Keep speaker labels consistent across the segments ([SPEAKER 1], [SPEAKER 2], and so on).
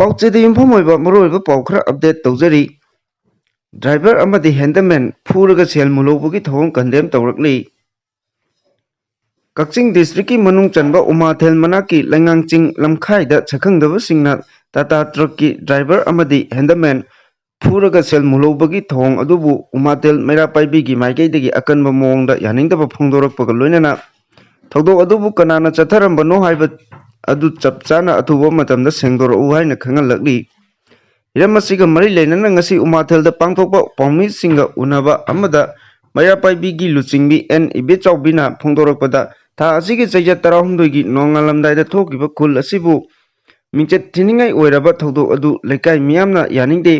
[SPEAKER 1] ꯄꯥꯎꯆꯦꯗ ꯌꯨꯝꯐꯝ ꯑꯣꯏꯕ ꯃꯔꯨꯑꯣꯏꯕ ꯄꯥꯎ ꯈꯔ ꯑꯞꯗꯦꯠ ꯇꯧꯖꯔꯤ꯫ ꯗ꯭ꯔꯥꯏꯚꯔ ꯑꯃꯗꯤ ꯍꯦꯟꯗꯃꯦꯟ ꯐꯨꯔꯒ ꯁꯦꯜ ꯃꯨꯜꯍꯧꯕꯒꯤ ꯊꯧꯑꯣꯡ ꯀꯟꯗꯦꯝ ꯇꯧꯔꯛꯂꯤ꯫ ꯀꯛꯆꯤꯡ ꯗꯤꯁꯇ꯭ꯔꯤꯛꯀꯤ ꯃꯅꯨꯡ ꯆꯟꯕ ꯎꯃꯥꯊꯦꯜ ꯃꯅꯥꯛꯀꯤ ꯂꯩꯉꯥꯡꯆꯤꯡ ꯂꯝꯈꯥꯏꯗ ꯁꯛꯈꯪꯗꯕꯁꯤꯡꯅ ꯇꯥꯇꯥ ꯇ꯭ꯔꯛꯀꯤ ꯗ꯭ꯔꯥꯏꯚꯔ ꯑꯃꯗꯤ ꯍꯦꯟꯗꯃꯦꯟ ꯐꯨꯔꯒ ꯁꯦꯜ ꯃꯨꯜꯍꯧꯕꯒꯤ ꯊꯧꯑꯣꯡ ꯑꯗꯨꯕꯨ ꯎꯃꯥꯊꯦꯜ ꯃꯩꯔꯥꯄꯥꯏꯕꯤꯒꯤ ꯃꯥꯏꯀꯩꯗꯒꯤ ꯑꯀꯟꯕ ꯃꯑꯣꯡꯗ ꯌꯥꯅꯤꯡꯗꯕ ꯐꯣꯡꯗꯣꯔꯛꯄꯒ ꯂꯣꯏꯅꯅ ꯊꯧꯗꯣꯛ ꯑꯗꯨꯕꯨ ꯀꯅꯥꯅ ꯆꯠꯊꯔꯝꯕꯅꯣ ꯍꯥꯏꯕ ꯑꯗꯨ ꯆꯞ ꯆꯥꯅ ꯑꯊꯨꯕ ꯃꯇꯝꯗ ꯁꯦꯡꯗꯣꯔꯛꯎ ꯍꯥꯏꯅ ꯈꯪꯍꯜꯂꯛꯂꯤ꯫ ꯍꯤꯔꯝ ꯑꯁꯤꯒ ꯃꯔꯤ ꯂꯩꯅꯅ ꯉꯁꯤ ꯎꯃꯥꯊꯦꯜꯗ ꯄꯥꯡꯊꯣꯛꯄ ꯄꯥꯎꯃꯤꯁꯤꯡꯒ ꯎꯅꯕ ꯑꯃꯗ ꯃꯩꯔꯥꯄꯥꯏꯕꯤꯒꯤ ꯂꯨꯆꯤꯡꯕꯤ ꯏꯕꯦꯆꯥꯎꯕꯤꯅ ꯐꯣꯡꯗꯣꯔꯛꯄꯗ ꯊꯥ ꯑꯁꯤꯒꯤ ꯆꯩꯆꯠ 16ꯒꯤ ꯅꯣꯡꯉꯥꯜꯂꯝꯗꯥꯏꯗ ꯊꯣꯛꯈꯤꯕ ꯈꯨꯜ ꯑꯁꯤꯕꯨ ꯃꯤꯡꯆꯠ ꯊꯤꯅꯤꯡꯉꯥꯏ ꯑꯣꯏꯔꯕ ꯊꯧꯗꯣꯛ ꯑꯗꯨ ꯂꯩꯀꯥꯏ ꯃꯤꯌꯥꯝꯅ ꯌꯥꯅꯤꯡꯗꯦ꯫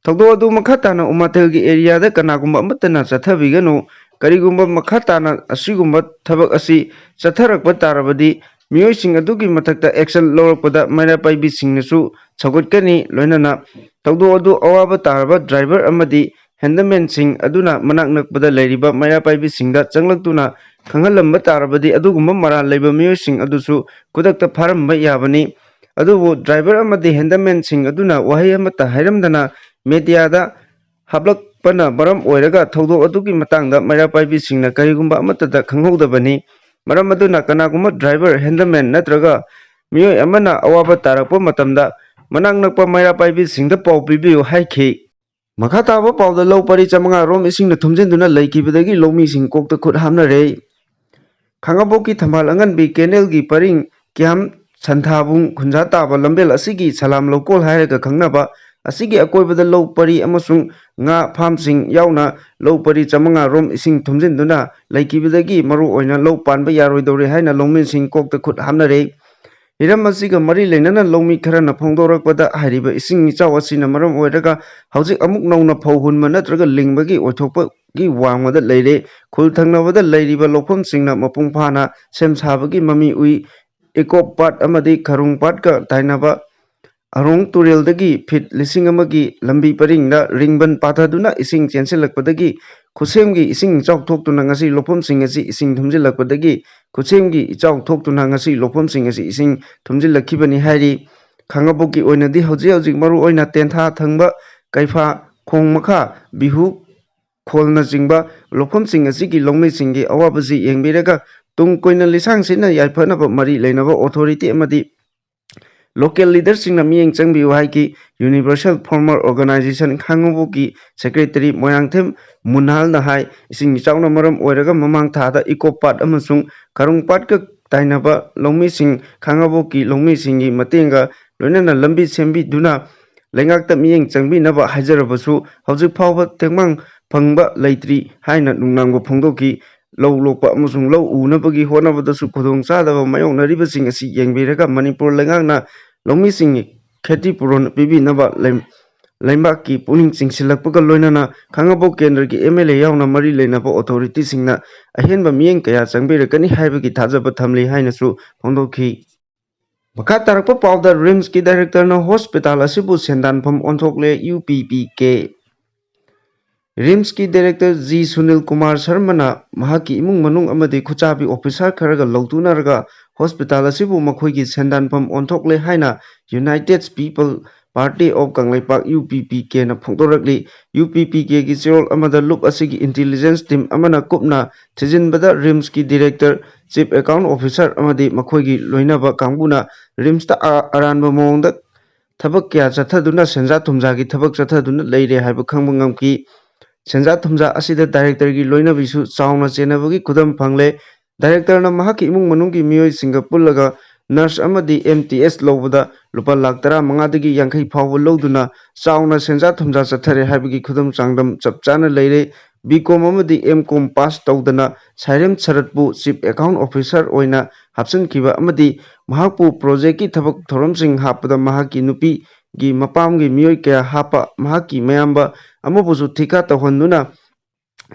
[SPEAKER 1] ꯊꯧꯗꯣꯛ ꯑꯗꯨ ꯃꯈꯥ ꯇꯥꯅ ꯎꯃꯥꯊꯦꯜꯒꯤ ꯑꯦꯔꯤꯌꯥꯗ ꯀꯅꯥꯒꯨꯝꯕ ꯑꯃꯠꯇꯅ ꯆꯠꯊꯕꯤꯒꯅꯨ, ꯀꯔꯤꯒꯨꯝꯕ ꯃꯈꯥ ꯇꯥꯅ ꯑꯁꯤꯒꯨꯝꯕ ꯊꯕꯛ ꯑꯁꯤ ꯆꯠꯊꯔꯛꯄ ꯇꯥꯔꯕꯗꯤ ꯃꯤꯑꯣꯏꯁꯤꯡ ꯑꯗꯨꯒꯤ ꯃꯊꯛꯇ ꯑꯦꯛꯁꯟ ꯂꯧꯔꯛꯄꯗ ꯃꯩꯔꯥꯄꯥꯏꯕꯤꯁꯤꯡꯅꯁꯨ ꯁꯧꯒꯠꯀꯅꯤ, ꯂꯣꯏꯅꯅ ꯊꯧꯗꯣꯛ ꯑꯗꯨ ꯑꯋꯥꯕ ꯇꯥꯔꯕ ꯗ꯭ꯔꯥꯏꯚꯔ ꯑꯃꯗꯤ ꯍꯦꯟꯗꯃꯦꯟꯁꯤꯡ ꯑꯗꯨꯅ ꯃꯅꯥꯛ ꯅꯛꯄꯗ ꯂꯩꯔꯤꯕ ꯃꯩꯔꯥꯄꯥꯏꯕꯤꯁꯤꯡꯗ ꯆꯪꯂꯛꯇꯨꯅ ꯈꯪꯍꯜꯂꯝꯕ ꯇꯥꯔꯕꯗꯤ ꯑꯗꯨꯒꯨꯝꯕ ꯃꯔꯥꯜ ꯂꯩꯕ ꯃꯤꯑꯣꯏꯁꯤꯡ ꯑꯗꯨꯁꯨ ꯈꯨꯗꯛꯇ ꯐꯥꯔꯝꯕ ꯌꯥꯕꯅꯤ꯫ ꯑꯗꯨꯕꯨ ꯗ꯭ꯔꯥꯏꯚꯔ ꯑꯃꯗꯤ ꯍꯦꯟꯗꯃꯦꯟꯁꯤꯡ ꯑꯗꯨꯅ ꯋꯥꯍꯩ ꯑꯃꯠꯇ ꯍꯥꯏꯔꯝꯗꯅ ꯃꯤꯗꯤꯌꯥꯗ ꯍꯥꯞꯂꯛꯄꯅ ꯃꯔꯝ ꯑꯣꯏꯔꯒ ꯊꯧꯗꯣꯛ ꯑꯗꯨꯒꯤ ꯃꯇꯥꯡꯗ ꯃꯩꯔꯥꯄꯥꯏꯕꯤꯁꯤꯡꯅ ꯀꯔꯤꯒꯨꯝꯕ ꯑꯃꯠꯇꯗ ꯈꯪꯍꯧꯗꯕꯅꯤ꯫ ꯃꯔꯝ ꯑꯗꯨꯅ ꯀꯅꯥꯒꯨꯝꯕ ꯗ꯭ꯔꯥꯏꯚꯔ, ꯍꯦꯟꯗꯃꯦꯟ ꯅꯠꯇ꯭ꯔꯒ ꯃꯤꯑꯣꯏ ꯑꯃꯅ ꯑꯋꯥꯕ ꯇꯥꯔꯛꯄ ꯃꯇꯝꯗ ꯃꯅꯥꯛ ꯅꯛꯄ ꯃꯩꯔꯥꯄꯥꯏꯕꯤꯁꯤꯡꯗ ꯄꯥꯎ ꯄꯤꯕꯤꯌꯨ ꯍꯥꯏꯈꯤ꯫ ꯃꯈꯥ ꯇꯥꯕ ꯄꯥꯎꯗ ꯂꯧ ꯄꯔꯤ 500 ꯔꯣꯝ ꯏꯁꯤꯡꯅ ꯊꯨꯝꯖꯤꯟꯗꯨꯅ ꯂꯩꯈꯤꯕꯗꯒꯤ ꯂꯧꯃꯤꯁꯤꯡ ꯀꯣꯛꯇ ꯈꯨꯠ ꯍꯥꯝꯅꯔꯦ꯫ ꯈꯥꯡꯉꯕꯣꯛꯀꯤ ꯊꯝꯕꯥꯜ ꯑꯉꯟꯕꯤ ꯀꯦꯅꯦꯜꯒꯤ ꯄꯔꯤꯡ ꯀ꯭ꯌꯥꯝ ꯁꯟꯊꯥꯕꯨꯡ ꯈꯨꯟꯖꯥ ꯇꯥꯕ ꯂꯝꯕꯦꯜ ꯑꯁꯤꯒꯤ ꯁꯂꯥꯝ ꯂꯧꯀꯣꯜ ꯍꯥꯏꯔꯒ ꯈꯪꯅꯕ ꯑꯁꯤꯒꯤ ꯑꯀꯣꯏꯕꯗ ꯂꯧ ꯄꯔꯤ ꯑꯃꯁꯨꯡ ꯉꯥ ꯐꯥꯝꯁꯤꯡ ꯌꯥꯎꯅ ꯂꯧ ꯄꯔꯤ 500 ꯔꯣꯝ ꯏꯁꯤꯡ ꯊꯨꯝꯖꯤꯟꯗꯨꯅ ꯂꯩꯈꯤꯕꯗꯒꯤ ꯃꯔꯨꯑꯣꯏꯅ ꯂꯧ ꯄꯥꯟꯕ ꯌꯥꯔꯣꯏꯗꯧꯔꯦ ꯍꯥꯏꯅ ꯂꯧꯃꯤꯁꯤꯡ ꯀꯣꯛꯇ ꯈꯨꯠ ꯍꯥꯝꯅꯔꯦ꯫ ꯍꯤꯔꯝ ꯑꯁꯤꯒ ꯃꯔꯤ ꯂꯩꯅꯅ ꯂꯧꯃꯤ ꯈꯔꯅ ꯐꯣꯡꯗꯣꯔꯛꯄꯗ ꯍꯥꯏꯔꯤꯕ ꯏꯁꯤꯡ ꯏꯆꯥꯎ ꯑꯁꯤꯅ ꯃꯔꯝ ꯑꯣꯏꯔꯒ ꯍꯧꯖꯤꯛ ꯑꯃꯨꯛ ꯅꯧꯅ ꯐꯧ ꯍꯨꯟꯕ ꯅꯠꯇ꯭ꯔꯒ ꯂꯤꯡꯕꯒꯤ ꯑꯣꯏꯊꯣꯛꯄꯒꯤ ꯋꯥꯡꯃꯗ ꯂꯩꯔꯦ꯫ ꯈꯨꯜ ꯊꯪꯅꯕꯗ ꯂꯩꯔꯤꯕ ꯂꯧꯐꯝꯁꯤꯡꯅ ꯃꯄꯨꯡ ꯐꯥꯅ ꯁꯦꯝ ꯁꯥꯕꯒꯤ ꯃꯃꯤ ꯎꯏ꯫ ꯏꯀꯣꯞ ꯄꯥꯠ ꯑꯃꯗꯤ ꯈꯔꯨꯡ ꯄꯥꯠꯀ ꯇꯥꯏꯅꯕ ꯑꯔꯣꯡ ꯇꯨꯔꯦꯜꯗꯒꯤ ꯐꯤꯠ 1000ꯒꯤ ꯂꯝꯕꯤ ꯄꯔꯤꯡꯗ ꯔꯤꯡꯕꯟ ꯄꯥꯊꯗꯨꯅ ꯏꯁꯤꯡ ꯆꯦꯟꯁꯤꯜꯂꯛꯄꯗꯒꯤ ꯈꯨꯠꯁꯦꯝꯒꯤ ꯏꯁꯤꯡ ꯏꯆꯥꯎ ꯊꯣꯛꯇꯨꯅ ꯉꯁꯤ ꯂꯧꯐꯝꯁꯤꯡ ꯑꯁꯤ ꯏꯁꯤꯡ ꯊꯨꯝꯖꯤꯜꯂꯛꯄꯗꯒꯤ ꯈꯨꯠꯁꯦꯝꯒꯤ ꯏꯆꯥꯎ ꯊꯣꯛꯇꯨꯅ ꯉꯁꯤ ꯂꯧꯐꯝꯁꯤꯡ ꯑꯁꯤ ꯏꯁꯤꯡ ꯊꯨꯝꯖꯤꯜꯂꯛꯈꯤꯕꯅꯤ ꯍꯥꯏꯔꯤ꯫ ꯈꯥꯡꯉꯕꯣꯛꯀꯤ ꯑꯣꯏꯅꯗꯤ ꯍꯧꯖꯤꯛ ꯃꯔꯨꯑꯣꯏꯅ ꯇꯦꯟꯊꯥ ꯊꯪꯕ ꯀꯩꯐꯥ, ꯈꯣꯡ ꯃꯈꯥ, ꯕꯤꯍꯨ ꯈꯣꯜꯅꯆꯤꯡꯕ ꯂꯧꯐꯝꯁꯤꯡ ꯑꯁꯤꯒꯤ ꯂꯧꯃꯤꯁꯤꯡꯒꯤ ꯑꯋꯥꯕꯁꯤ ꯌꯦꯡꯕꯤꯔꯒ ꯇꯨꯡ ꯀꯣꯏꯅ ꯂꯤꯁꯥꯡꯁꯤꯠꯅ ꯌꯥꯏꯐꯅꯕ ꯃꯔꯤ ꯂꯩꯅꯕ ꯑꯣꯊꯣꯔꯤꯇꯤ ꯑꯃꯗꯤ ꯂꯣꯀꯦꯜ ꯂꯤꯗꯔꯁꯤꯡꯅ ꯃꯤꯠꯌꯦꯡ ꯆꯪꯕꯤꯌꯨ ꯍꯥꯏꯈꯤ꯫ ꯌꯨꯅꯤꯚꯔꯁꯦꯜ ꯐꯥꯔꯃꯔ ꯑꯣꯔꯒꯅꯥꯏꯖꯦꯁꯟ ꯈꯥꯡꯉꯕꯣꯛꯀꯤ ꯁꯦꯀ꯭ꯔꯦꯇꯔꯤ ꯃꯣꯏꯔꯥꯡꯊꯦꯝ ꯃꯨꯅꯥꯜꯅ ꯍꯥꯏ, ꯏꯁꯤꯡ ꯏꯆꯥꯎꯅ ꯃꯔꯝ ꯑꯣꯏꯔꯒ ꯃꯃꯥꯡ ꯊꯥꯗ ꯏꯀꯣꯞ ꯄꯥꯠ ꯑꯃꯁꯨꯡ ꯈꯔꯨꯡ ꯄꯥꯠꯀ ꯇꯥꯏꯅꯕ ꯂꯧꯃꯤꯁꯤꯡ ꯈꯥꯡꯉꯕꯣꯛꯀꯤ ꯂꯧꯃꯤꯁꯤꯡꯒꯤ ꯃꯇꯦꯡꯒ ꯂꯣꯏꯅꯅ ꯂꯝꯕꯤ ꯁꯦꯝꯕꯤꯗꯨꯅ ꯂꯩꯉꯥꯛꯇ ꯃꯤꯠꯌꯦꯡ ꯆꯪꯕꯤꯅꯕ ꯍꯥꯏꯖꯔꯕꯁꯨ ꯍꯧꯖꯤꯛ ꯐꯥꯎꯕ ꯇꯦꯡꯕꯥꯡ ꯐꯪꯕ ꯂꯩꯇ꯭ꯔꯤ ꯍꯥꯏꯅ ꯅꯨꯡꯅꯥꯡꯕ ꯐꯣꯡꯗꯣꯛꯈꯤ꯫ ꯂꯧ ꯂꯣꯛꯄ ꯑꯃꯁꯨꯡ ꯂꯧ ꯎꯅꯕꯒꯤ ꯍꯣꯠꯅꯕꯗꯁꯨ ꯈꯨꯗꯣꯡꯆꯥꯗꯕ ꯃꯥꯌꯣꯛꯅꯔꯤꯕꯁꯤꯡ ꯑꯁꯤ ꯌꯦꯡꯕꯤꯔꯒ ꯃꯅꯤꯄꯨꯔ ꯂꯩꯉꯥꯛꯅ ꯂꯧꯃꯤꯁꯤꯡꯒꯤ ꯈꯦꯇꯤꯄꯨꯔꯣꯟ ꯄꯤꯕꯤꯅꯕ ꯂꯩꯕꯥꯛꯀꯤ ꯄꯨꯛꯅꯤꯡ ꯆꯤꯡꯁꯤꯜꯂꯛꯄꯒ ꯂꯣꯏꯅꯅ ꯈꯥꯡꯉꯕꯣꯛ ꯀꯦꯟꯗ꯭ꯔꯒꯤ MLA ꯌꯥꯎꯅ ꯃꯔꯤ ꯂꯩꯅꯕ ꯑꯣꯊꯣꯔꯤꯇꯤꯁꯤꯡꯅ ꯑꯍꯦꯟꯕ ꯃꯤꯠꯌꯦꯡ ꯀꯌꯥ ꯆꯪꯕꯤꯔꯛꯀꯅꯤ ꯍꯥꯏꯕꯒꯤ ꯊꯥꯖꯕ ꯊꯝꯂꯤ ꯍꯥꯏꯅꯁꯨ ꯐꯣꯡꯗꯣꯛꯈꯤ꯫ ꯃꯈꯥ ꯇꯥꯔꯛꯄ ꯄꯥꯎꯗ ꯔꯤꯝꯁꯀꯤ ꯗꯥꯏꯔꯦꯛꯇꯔꯅ ꯍꯣꯁꯄꯤꯇꯥꯜ ꯑꯁꯤꯕꯨ ꯁꯦꯟꯗꯥꯟꯐꯝ ꯑꯣꯟꯊꯣꯛꯂꯦ꯫ UPPK ꯔꯤꯝꯁꯀꯤ ꯗꯥꯏꯔꯦꯛꯇꯔ 𝗡𝗚𝗢𝗟 ꯃꯍꯥꯛꯀꯤ ꯏꯃꯨꯡ ꯃꯅꯨꯡ ꯑꯃꯗꯤ ꯈꯨꯠꯆꯥꯕꯤ ꯑꯣꯐꯤꯁꯥꯔ ꯈꯔꯒ ꯂꯧꯇꯨꯅꯔꯒ ꯍꯣꯁꯄꯤꯇꯥꯜ ꯑꯁꯤꯕꯨ ꯃꯈꯣꯏꯒꯤ ꯁꯦꯟꯗꯥꯟꯐꯝ ꯑꯣꯟꯊꯣꯛꯂꯦ ꯍꯥꯏꯅ United People Party of Kangleipak UPPKꯅ ꯐꯣꯡꯗꯣꯔꯛꯂꯤ꯫ UPPKꯒꯤ ꯆꯦꯔꯣꯜ ꯑꯃꯗ ꯂꯨꯞ ꯑꯁꯤꯒꯤ ꯏꯟꯇꯤꯂꯤꯖꯦꯟꯁ ꯇꯤꯝ ꯑꯃꯅ ꯀꯨꯞꯅ ꯊꯤꯖꯤꯟꯕꯗ ꯔꯤꯝꯁꯀꯤ ꯗꯤꯔꯦꯛꯇꯔ, ꯆꯤꯐ ꯑꯦꯀꯥꯎꯟ ꯑꯣꯐꯤꯁꯥꯔ ꯑꯃꯗꯤ ꯃꯈꯣꯏꯒꯤ ꯂꯣꯏꯅꯕ ꯀꯥꯡꯕꯨꯅ ꯔꯤꯝꯁꯇ ꯑꯔꯥꯟꯕ ꯃꯑꯣꯡꯗ ꯊꯕꯛ ꯀꯌꯥ ꯆꯠꯊꯗꯨꯅ ꯁꯦꯟꯖꯥ ꯊꯨꯝꯖꯥꯒꯤ ꯊꯕꯛ ꯆꯠꯊꯗꯨꯅ ꯂꯩꯔꯦ ꯍꯥꯏꯕ ꯈꯪꯕ ꯉꯝꯈꯤ꯫ ꯁꯦꯟꯖꯥ ꯊꯨꯝꯖꯥ ꯑꯁꯤꯗ ꯗꯥꯏꯔꯦꯛꯇꯔꯒꯤ ꯂꯣꯏꯅꯕꯤꯁꯨ ꯆꯥꯎꯅ ꯆꯦꯟꯅꯕꯒꯤ ꯈꯨꯗꯝ ꯐꯪꯂꯦ꯫ ꯗꯥꯏꯔꯦꯛꯇꯔꯅ ꯃꯍꯥꯛꯀꯤ ꯏꯃꯨꯡ ꯃꯅꯨꯡꯒꯤ ꯃꯤꯑꯣꯏꯁꯤꯡꯒ ꯄꯨꯜꯂꯒ ꯅꯔꯁ ꯑꯃꯗꯤ MTS ꯂꯧꯕꯗ ꯂꯨꯄꯥ ꯂꯥꯈ 15 ꯗꯒꯤ 50 ꯐꯥꯎꯕ ꯂꯧꯗꯨꯅ ꯆꯥꯎꯅ ꯁꯦꯟꯖꯥ ꯊꯨꯝꯖꯥ ꯆꯠꯊꯔꯦ ꯍꯥꯏꯕꯒꯤ ꯈꯨꯗꯝ ꯆꯥꯡꯗꯝ ꯆꯞ ꯆꯥꯅ ꯂꯩꯔꯦ꯫ BCom ꯑꯃꯗꯤ MCom ꯄꯥꯁ ꯇꯧꯗꯅ ꯁꯥꯏꯔꯦꯝ ꯁꯔꯠꯄꯨ ꯆꯤꯐ ꯑꯦꯀꯥꯎꯟ ꯑꯣꯐꯤꯁꯥꯔ ꯑꯣꯏꯅ ꯍꯥꯞꯆꯤꯟꯈꯤꯕ ꯑꯃꯗꯤ ꯃꯍꯥꯛꯄꯨ ꯄ꯭ꯔꯣꯖꯦꯛꯀꯤ ꯊꯕꯛ ꯊꯧꯔꯝꯁꯤꯡ ꯍꯥꯞꯄꯗ ꯃꯍꯥꯛꯀꯤ ꯅꯨꯄꯤꯒꯤ ꯃꯄꯥꯝꯒꯤ ꯃꯤꯑꯣꯏ ꯀꯌꯥ ꯍꯥꯞꯄ ꯃꯍꯥꯛꯀꯤ ꯃꯌꯥꯝꯕ ꯑꯃꯕꯨꯁꯨ ꯊꯤꯀꯥ ꯇꯧꯍꯟꯗꯨꯅ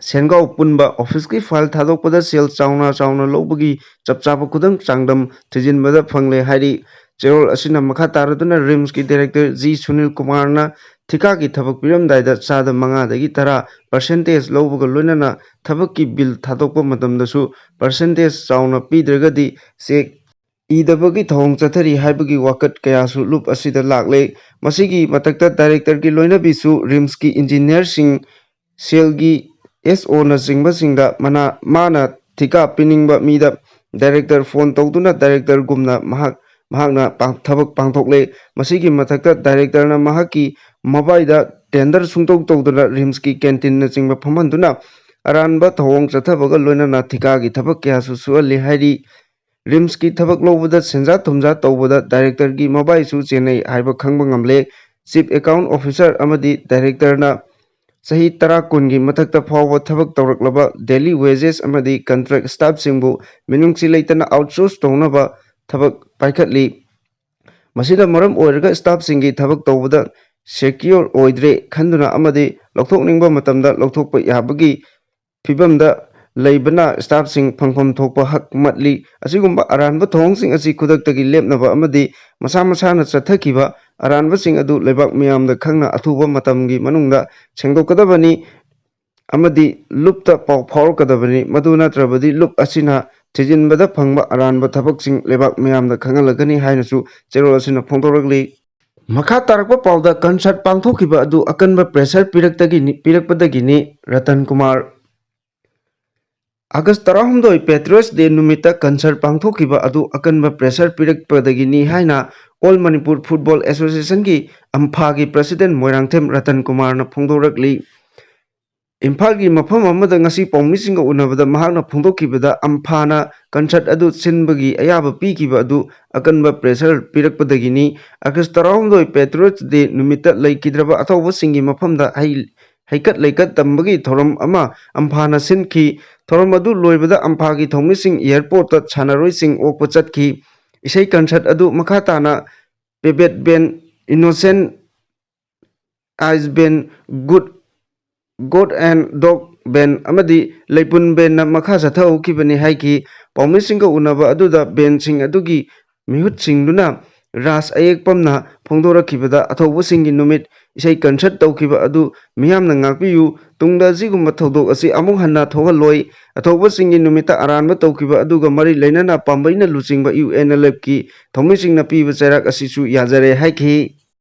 [SPEAKER 1] ꯁꯦꯟꯒꯥꯎ ꯄꯨꯟꯕ, ꯑꯣꯐꯤꯁꯀꯤ ꯐꯥꯏꯜ ꯊꯥꯗꯣꯛꯄꯗ ꯁꯦꯜ ꯆꯥꯎꯅ ꯂꯧꯕꯒꯤ ꯆꯞ ꯆꯥꯕ ꯈꯨꯗꯝ ꯆꯥꯡꯗꯝ ꯊꯤꯖꯤꯟꯕꯗ ꯐꯪꯂꯦ ꯍꯥꯏꯔꯤ꯫ ꯆꯦꯔꯣꯜ ꯑꯁꯤꯅ ꯃꯈꯥ ꯇꯥꯔꯗꯨꯅ ꯔꯤꯝꯁꯀꯤ ꯗꯥꯏꯔꯦꯛꯇꯔ 𝗡𝗚𝗢𝗟ꯅ ꯊꯤꯀꯥꯒꯤ ꯊꯕꯛ ꯄꯤꯔꯝꯗꯥꯏꯗ 5-10% ꯂꯧꯕꯒ ꯂꯣꯏꯅꯅ ꯊꯕꯛꯀꯤ ꯕꯤꯜ ꯊꯥꯗꯣꯛꯄ ꯃꯇꯝꯗꯁꯨ ꯄꯔꯁꯦꯟꯇꯦꯖ ꯆꯥꯎꯅ ꯄꯤꯗ꯭ꯔꯒꯗꯤ ꯆꯦꯛ ꯏꯗꯕꯒꯤ ꯊꯧꯑꯣꯡ ꯆꯠꯊꯔꯤ ꯍꯥꯏꯕꯒꯤ ꯋꯥꯀꯠ ꯀꯌꯥꯁꯨ ꯂꯨꯞ ꯑꯁꯤꯗ ꯂꯥꯛꯂꯦ ꯃꯁꯤꯒꯤ ꯃꯊꯛꯇ ꯗꯥꯏꯔꯦꯛꯇꯔꯒꯤ ꯂꯣꯏꯅꯕꯤꯁꯨ ꯔꯤꯝꯁꯀꯤ ꯏꯟꯖꯤꯅꯤꯌꯔꯁꯤꯡ ꯁꯦꯜꯒꯤ SOꯅꯆꯤꯡꯕꯁꯤꯡꯗ ꯃꯥꯅ ꯊꯤꯀꯥ ꯄꯤꯅꯤꯡꯕ ꯃꯤꯗ ꯗꯥꯏꯔꯦꯛꯇꯔ ꯐꯣꯟ ꯇꯧꯗꯨꯅ ꯗꯥꯏꯔꯦꯛꯇꯔꯒꯨꯝꯅ ꯃꯍꯥꯛꯅ ꯊꯕꯛ ꯄꯥꯡꯊꯣꯛꯂꯦ ꯃꯁꯤꯒꯤ ꯃꯊꯛꯇ ꯗꯥꯏꯔꯦꯛꯇꯔꯅ ꯃꯍꯥꯛꯀꯤ ꯃꯕꯥꯏꯗ ꯇꯦꯟꯗꯔ ꯁꯨꯡꯇꯧ ꯇꯧꯗꯅ ꯔꯤꯝꯁꯀꯤ ꯀꯦꯟꯇꯤꯟꯅꯆꯤꯡꯕ ꯐꯝꯍꯟꯗꯨꯅ ꯑꯔꯥꯟꯕ ꯊꯧꯑꯣꯡ ꯆꯠꯊꯕꯒ ꯂꯣꯏꯅꯅ ꯊꯤꯀꯥꯒꯤ ꯊꯕꯛ ꯀꯌꯥꯁꯨ ꯁꯨꯍꯜꯂꯤ ꯍꯥꯏꯔꯤ ꯔꯤꯝꯁꯀꯤ ꯊꯕꯛ ꯂꯧꯕꯗ ꯁꯦꯟꯖꯥ ꯊꯨꯝꯖꯥ ꯇꯧꯕꯗ ꯗꯥꯏꯔꯦꯛꯇꯔꯒꯤ ꯃꯕꯥꯏꯁꯨ ꯆꯦꯟꯅꯩ ꯍꯥꯏꯕ ꯈꯪꯕ ꯉꯝꯂꯦ ꯆꯤꯐ ꯑꯦꯀꯥꯎꯟ ꯑꯣꯐꯤꯁꯥꯔ ꯑꯃꯗꯤ ꯗꯥꯏꯔꯦꯛꯇꯔꯅ ꯆꯍꯤ 10 ꯃꯊꯛꯇ ꯐꯥꯎꯕ ꯊꯕꯛ ꯇꯧꯔꯛꯂꯕ ꯗꯦꯂꯤ ꯋꯦꯖꯦꯁ ꯑꯃꯗꯤ ꯀꯟꯇ꯭ꯔꯦꯛ ꯁ꯭ꯇꯥꯐꯁꯤꯡꯕꯨ ꯃꯤꯅꯨꯡꯁꯤ ꯂꯩꯇꯅ ꯑꯥꯎꯠꯁꯣꯔꯁ ꯇꯧꯅꯕ ꯊꯕꯛ ꯄꯥꯏꯈꯠꯂꯤ ꯃꯁꯤꯅ ꯃꯔꯝ ꯑꯣꯏꯔꯒ ꯁ꯭ꯇꯥꯐꯁꯤꯡꯒꯤ ꯊꯕꯛ ꯇꯧꯕꯗ ꯁꯦꯀ꯭ꯌꯣꯔ ꯑꯣꯏꯗ꯭ꯔꯦ ꯈꯟꯗꯨꯅ ꯑꯃꯗꯤ ꯂꯧꯊꯣꯛꯅꯤꯡꯕ ꯃꯇꯝꯗ ꯂꯧꯊꯣꯛꯄ ꯌꯥꯕꯒꯤ ꯐꯤꯚꯝꯗ ꯂꯩꯕꯅ ꯁ꯭ꯇꯥꯐꯁꯤꯡ ꯐꯪꯐꯝ ꯊꯣꯛꯄ ꯍꯛ ꯃꯠꯂꯤ ꯑꯁꯤꯒꯨꯝꯕ ꯑꯔꯥꯟꯕ ꯊꯧꯑꯣꯡꯁꯤꯡ ꯑꯁꯤ ꯈꯨꯗꯛꯇꯒꯤ ꯂꯦꯞꯅꯕ ꯑꯃꯗꯤ ꯃꯁꯥ ꯃꯁꯥꯅ ꯆꯠꯊꯈꯤꯕ ꯑꯔꯥꯟꯕꯁꯤꯡ ꯑꯗꯨ ꯂꯩꯕꯥꯛ ꯃꯤꯌꯥꯝꯗ ꯈꯪꯅ ꯑꯊꯨꯕ ꯃꯇꯝꯒꯤ ꯃꯅꯨꯡꯗ ꯁꯦꯡꯗꯣꯛꯀꯗꯕꯅꯤ ꯑꯃꯗꯤ ꯂꯨꯞꯇ ꯄꯥꯎ ꯐꯥꯎꯔꯛꯀꯗꯕꯅꯤ ꯃꯗꯨ ꯅꯠꯇ꯭ꯔꯕꯗꯤ ꯂꯨꯞ ꯑꯁꯤꯅ ꯊꯤꯖꯤꯟꯕꯗ ꯐꯪꯕ ꯑꯔꯥꯟꯕ ꯊꯕꯛꯁꯤꯡ ꯂꯩꯕꯥꯛ ꯃꯤꯌꯥꯝꯗ ꯈꯪꯍꯜꯂꯒꯅꯤ ꯍꯥꯏꯅꯁꯨ ꯆꯦꯔꯣꯜ ꯑꯁꯤꯅ ꯐꯣꯡꯗꯣꯔꯛꯂꯤ ꯃꯈꯥ ꯇꯥꯔꯛꯄ ꯄꯥꯎꯗ ꯀꯟꯁꯔꯠ ꯄꯥꯡꯊꯣꯛꯈꯤꯕ ꯑꯗꯨ ꯑꯀꯟꯕ ꯄ꯭ꯔꯦꯁꯔ ꯄꯤꯔꯛꯄꯗꯒꯤꯅꯤ Ratan Kumar August 11 patriots day ꯅꯨꯃꯤꯠꯇ ꯀꯟꯁꯔꯠ ꯄꯥꯡꯊꯣꯛꯈꯤꯕ ꯑꯗꯨ ꯑꯀꯟꯕ ꯄ꯭ꯔꯦꯁꯔ ꯄꯤꯔꯛꯄꯗꯒꯤꯅꯤ ꯍꯥꯏꯅ ꯑꯣꯜ ꯃꯅꯤꯄꯨꯔ ꯐꯨꯠꯕꯣꯜ ꯑꯦꯁꯣꯁꯤꯌꯦꯁꯟꯒꯤ ꯑꯝꯐꯥꯒꯤ ꯄ꯭ꯔꯁꯤꯗꯦꯟꯠ ꯃꯣꯏꯔꯥꯡꯊꯦꯝ ꯔꯇꯟ ꯀꯨꯃꯥꯔꯅ ꯐꯣꯡꯗꯣꯔꯛꯂꯤ ꯏꯝꯐꯥꯜꯒꯤ ꯃꯐꯝ ꯑꯃꯗ ꯉꯁꯤ ꯄꯥꯎꯃꯤꯁꯤꯡꯒ ꯎꯅꯕꯗ ꯃꯍꯥꯛꯅ ꯐꯣꯡꯗꯣꯛꯈꯤꯕꯗ ꯑꯝꯐꯥꯅ ꯀꯟꯁꯔꯠ ꯑꯗꯨ ꯁꯤꯟꯕꯒꯤ ꯑꯌꯥꯕ ꯄꯤꯈꯤꯕ ꯑꯗꯨ ꯑꯀꯟꯕ ꯄ꯭ꯔꯦꯁꯔ ꯄꯤꯔꯛꯄꯗꯒꯤꯅꯤ ꯑꯥꯒꯁ 11 ꯄꯦꯇ꯭ꯔꯤꯌꯠꯁ ꯗꯦ ꯅꯨꯃꯤꯠꯇ ꯂꯩꯈꯤꯗ꯭ꯔꯕ ꯑꯊꯧꯕꯁꯤꯡꯒꯤ ꯃꯐꯝꯗ ꯍꯩꯀꯠ ꯂꯩꯀꯠ ꯇꯝꯕꯒꯤ ꯊꯧꯔꯝ ꯑꯃ ꯑꯝꯐꯥꯅ ꯁꯤꯟꯈꯤ ꯊꯧꯔꯝ ꯑꯗꯨ ꯂꯣꯏꯕꯗ ꯑꯝꯐꯥꯒꯤ ꯊꯧꯃꯤꯁꯤꯡ ꯑꯦꯌꯔꯄꯣꯔꯠꯇ ꯁꯥꯟꯅꯔꯣꯏꯁꯤꯡ ꯑꯣꯛꯄ ꯆꯠꯈꯤ ꯏꯁꯩ ꯀꯟꯁꯔꯠ ꯑꯗꯨ ꯃꯈꯥ ꯇꯥꯅ ꯄꯦꯕꯦꯠ ꯕꯦꯟ ꯏꯅꯣꯁꯦꯟꯠ ice band God and dog ꯕꯦꯟ ꯑꯃꯗꯤ ꯂꯩꯄꯨꯟ ꯕꯦꯟꯅ ꯃꯈꯥ ꯆꯠꯊꯍꯧꯈꯤꯕꯅꯤ ꯍꯥꯏꯈꯤ ꯄꯥꯎꯃꯤꯁꯤꯡꯒ ꯎꯅꯕ ꯑꯗꯨꯗ ꯕꯦꯟꯁꯤꯡ ꯑꯗꯨꯒꯤ ꯃꯤꯍꯨꯠꯁꯤꯡꯗꯨꯅ ꯔꯥꯖ ꯑꯌꯦꯛꯄꯝꯅ ꯐꯣꯡꯗꯣꯔꯛꯈꯤꯕꯗ ꯑꯊꯧꯕꯁꯤꯡꯒꯤ ꯅꯨꯃꯤꯠ ꯏꯁꯩ ꯀꯟꯁꯔꯠ ꯇꯧꯈꯤꯕ ꯑꯗꯨ ꯃꯤꯌꯥꯝꯅ ꯉꯥꯛꯄꯤꯌꯨ ꯇꯨꯡꯗ ꯑꯁꯤꯒꯨꯝꯕ ꯊꯧꯗꯣꯛ ꯑꯁꯤ ꯑꯃꯨꯛ ꯍꯟꯅ ꯊꯣꯛꯍꯜꯂꯣꯏ ꯑꯊꯧꯕꯁꯤꯡꯒꯤ ꯅꯨꯃꯤꯠꯇ ꯑꯔꯥꯟꯕ ꯇꯧꯈꯤꯕ ꯑꯗꯨꯒ ꯃꯔꯤ ꯂꯩꯅꯅ ꯄꯥꯝꯕꯩꯅ ꯂꯨꯆꯤꯡꯕ UNLFꯀꯤ ꯊꯧꯃꯤꯁꯤꯡꯅ ꯄꯤꯕ ꯆꯩꯔꯥꯛ ꯑꯁꯤꯁꯨ ꯌꯥꯖꯔꯦ ꯍꯥꯏꯈꯤ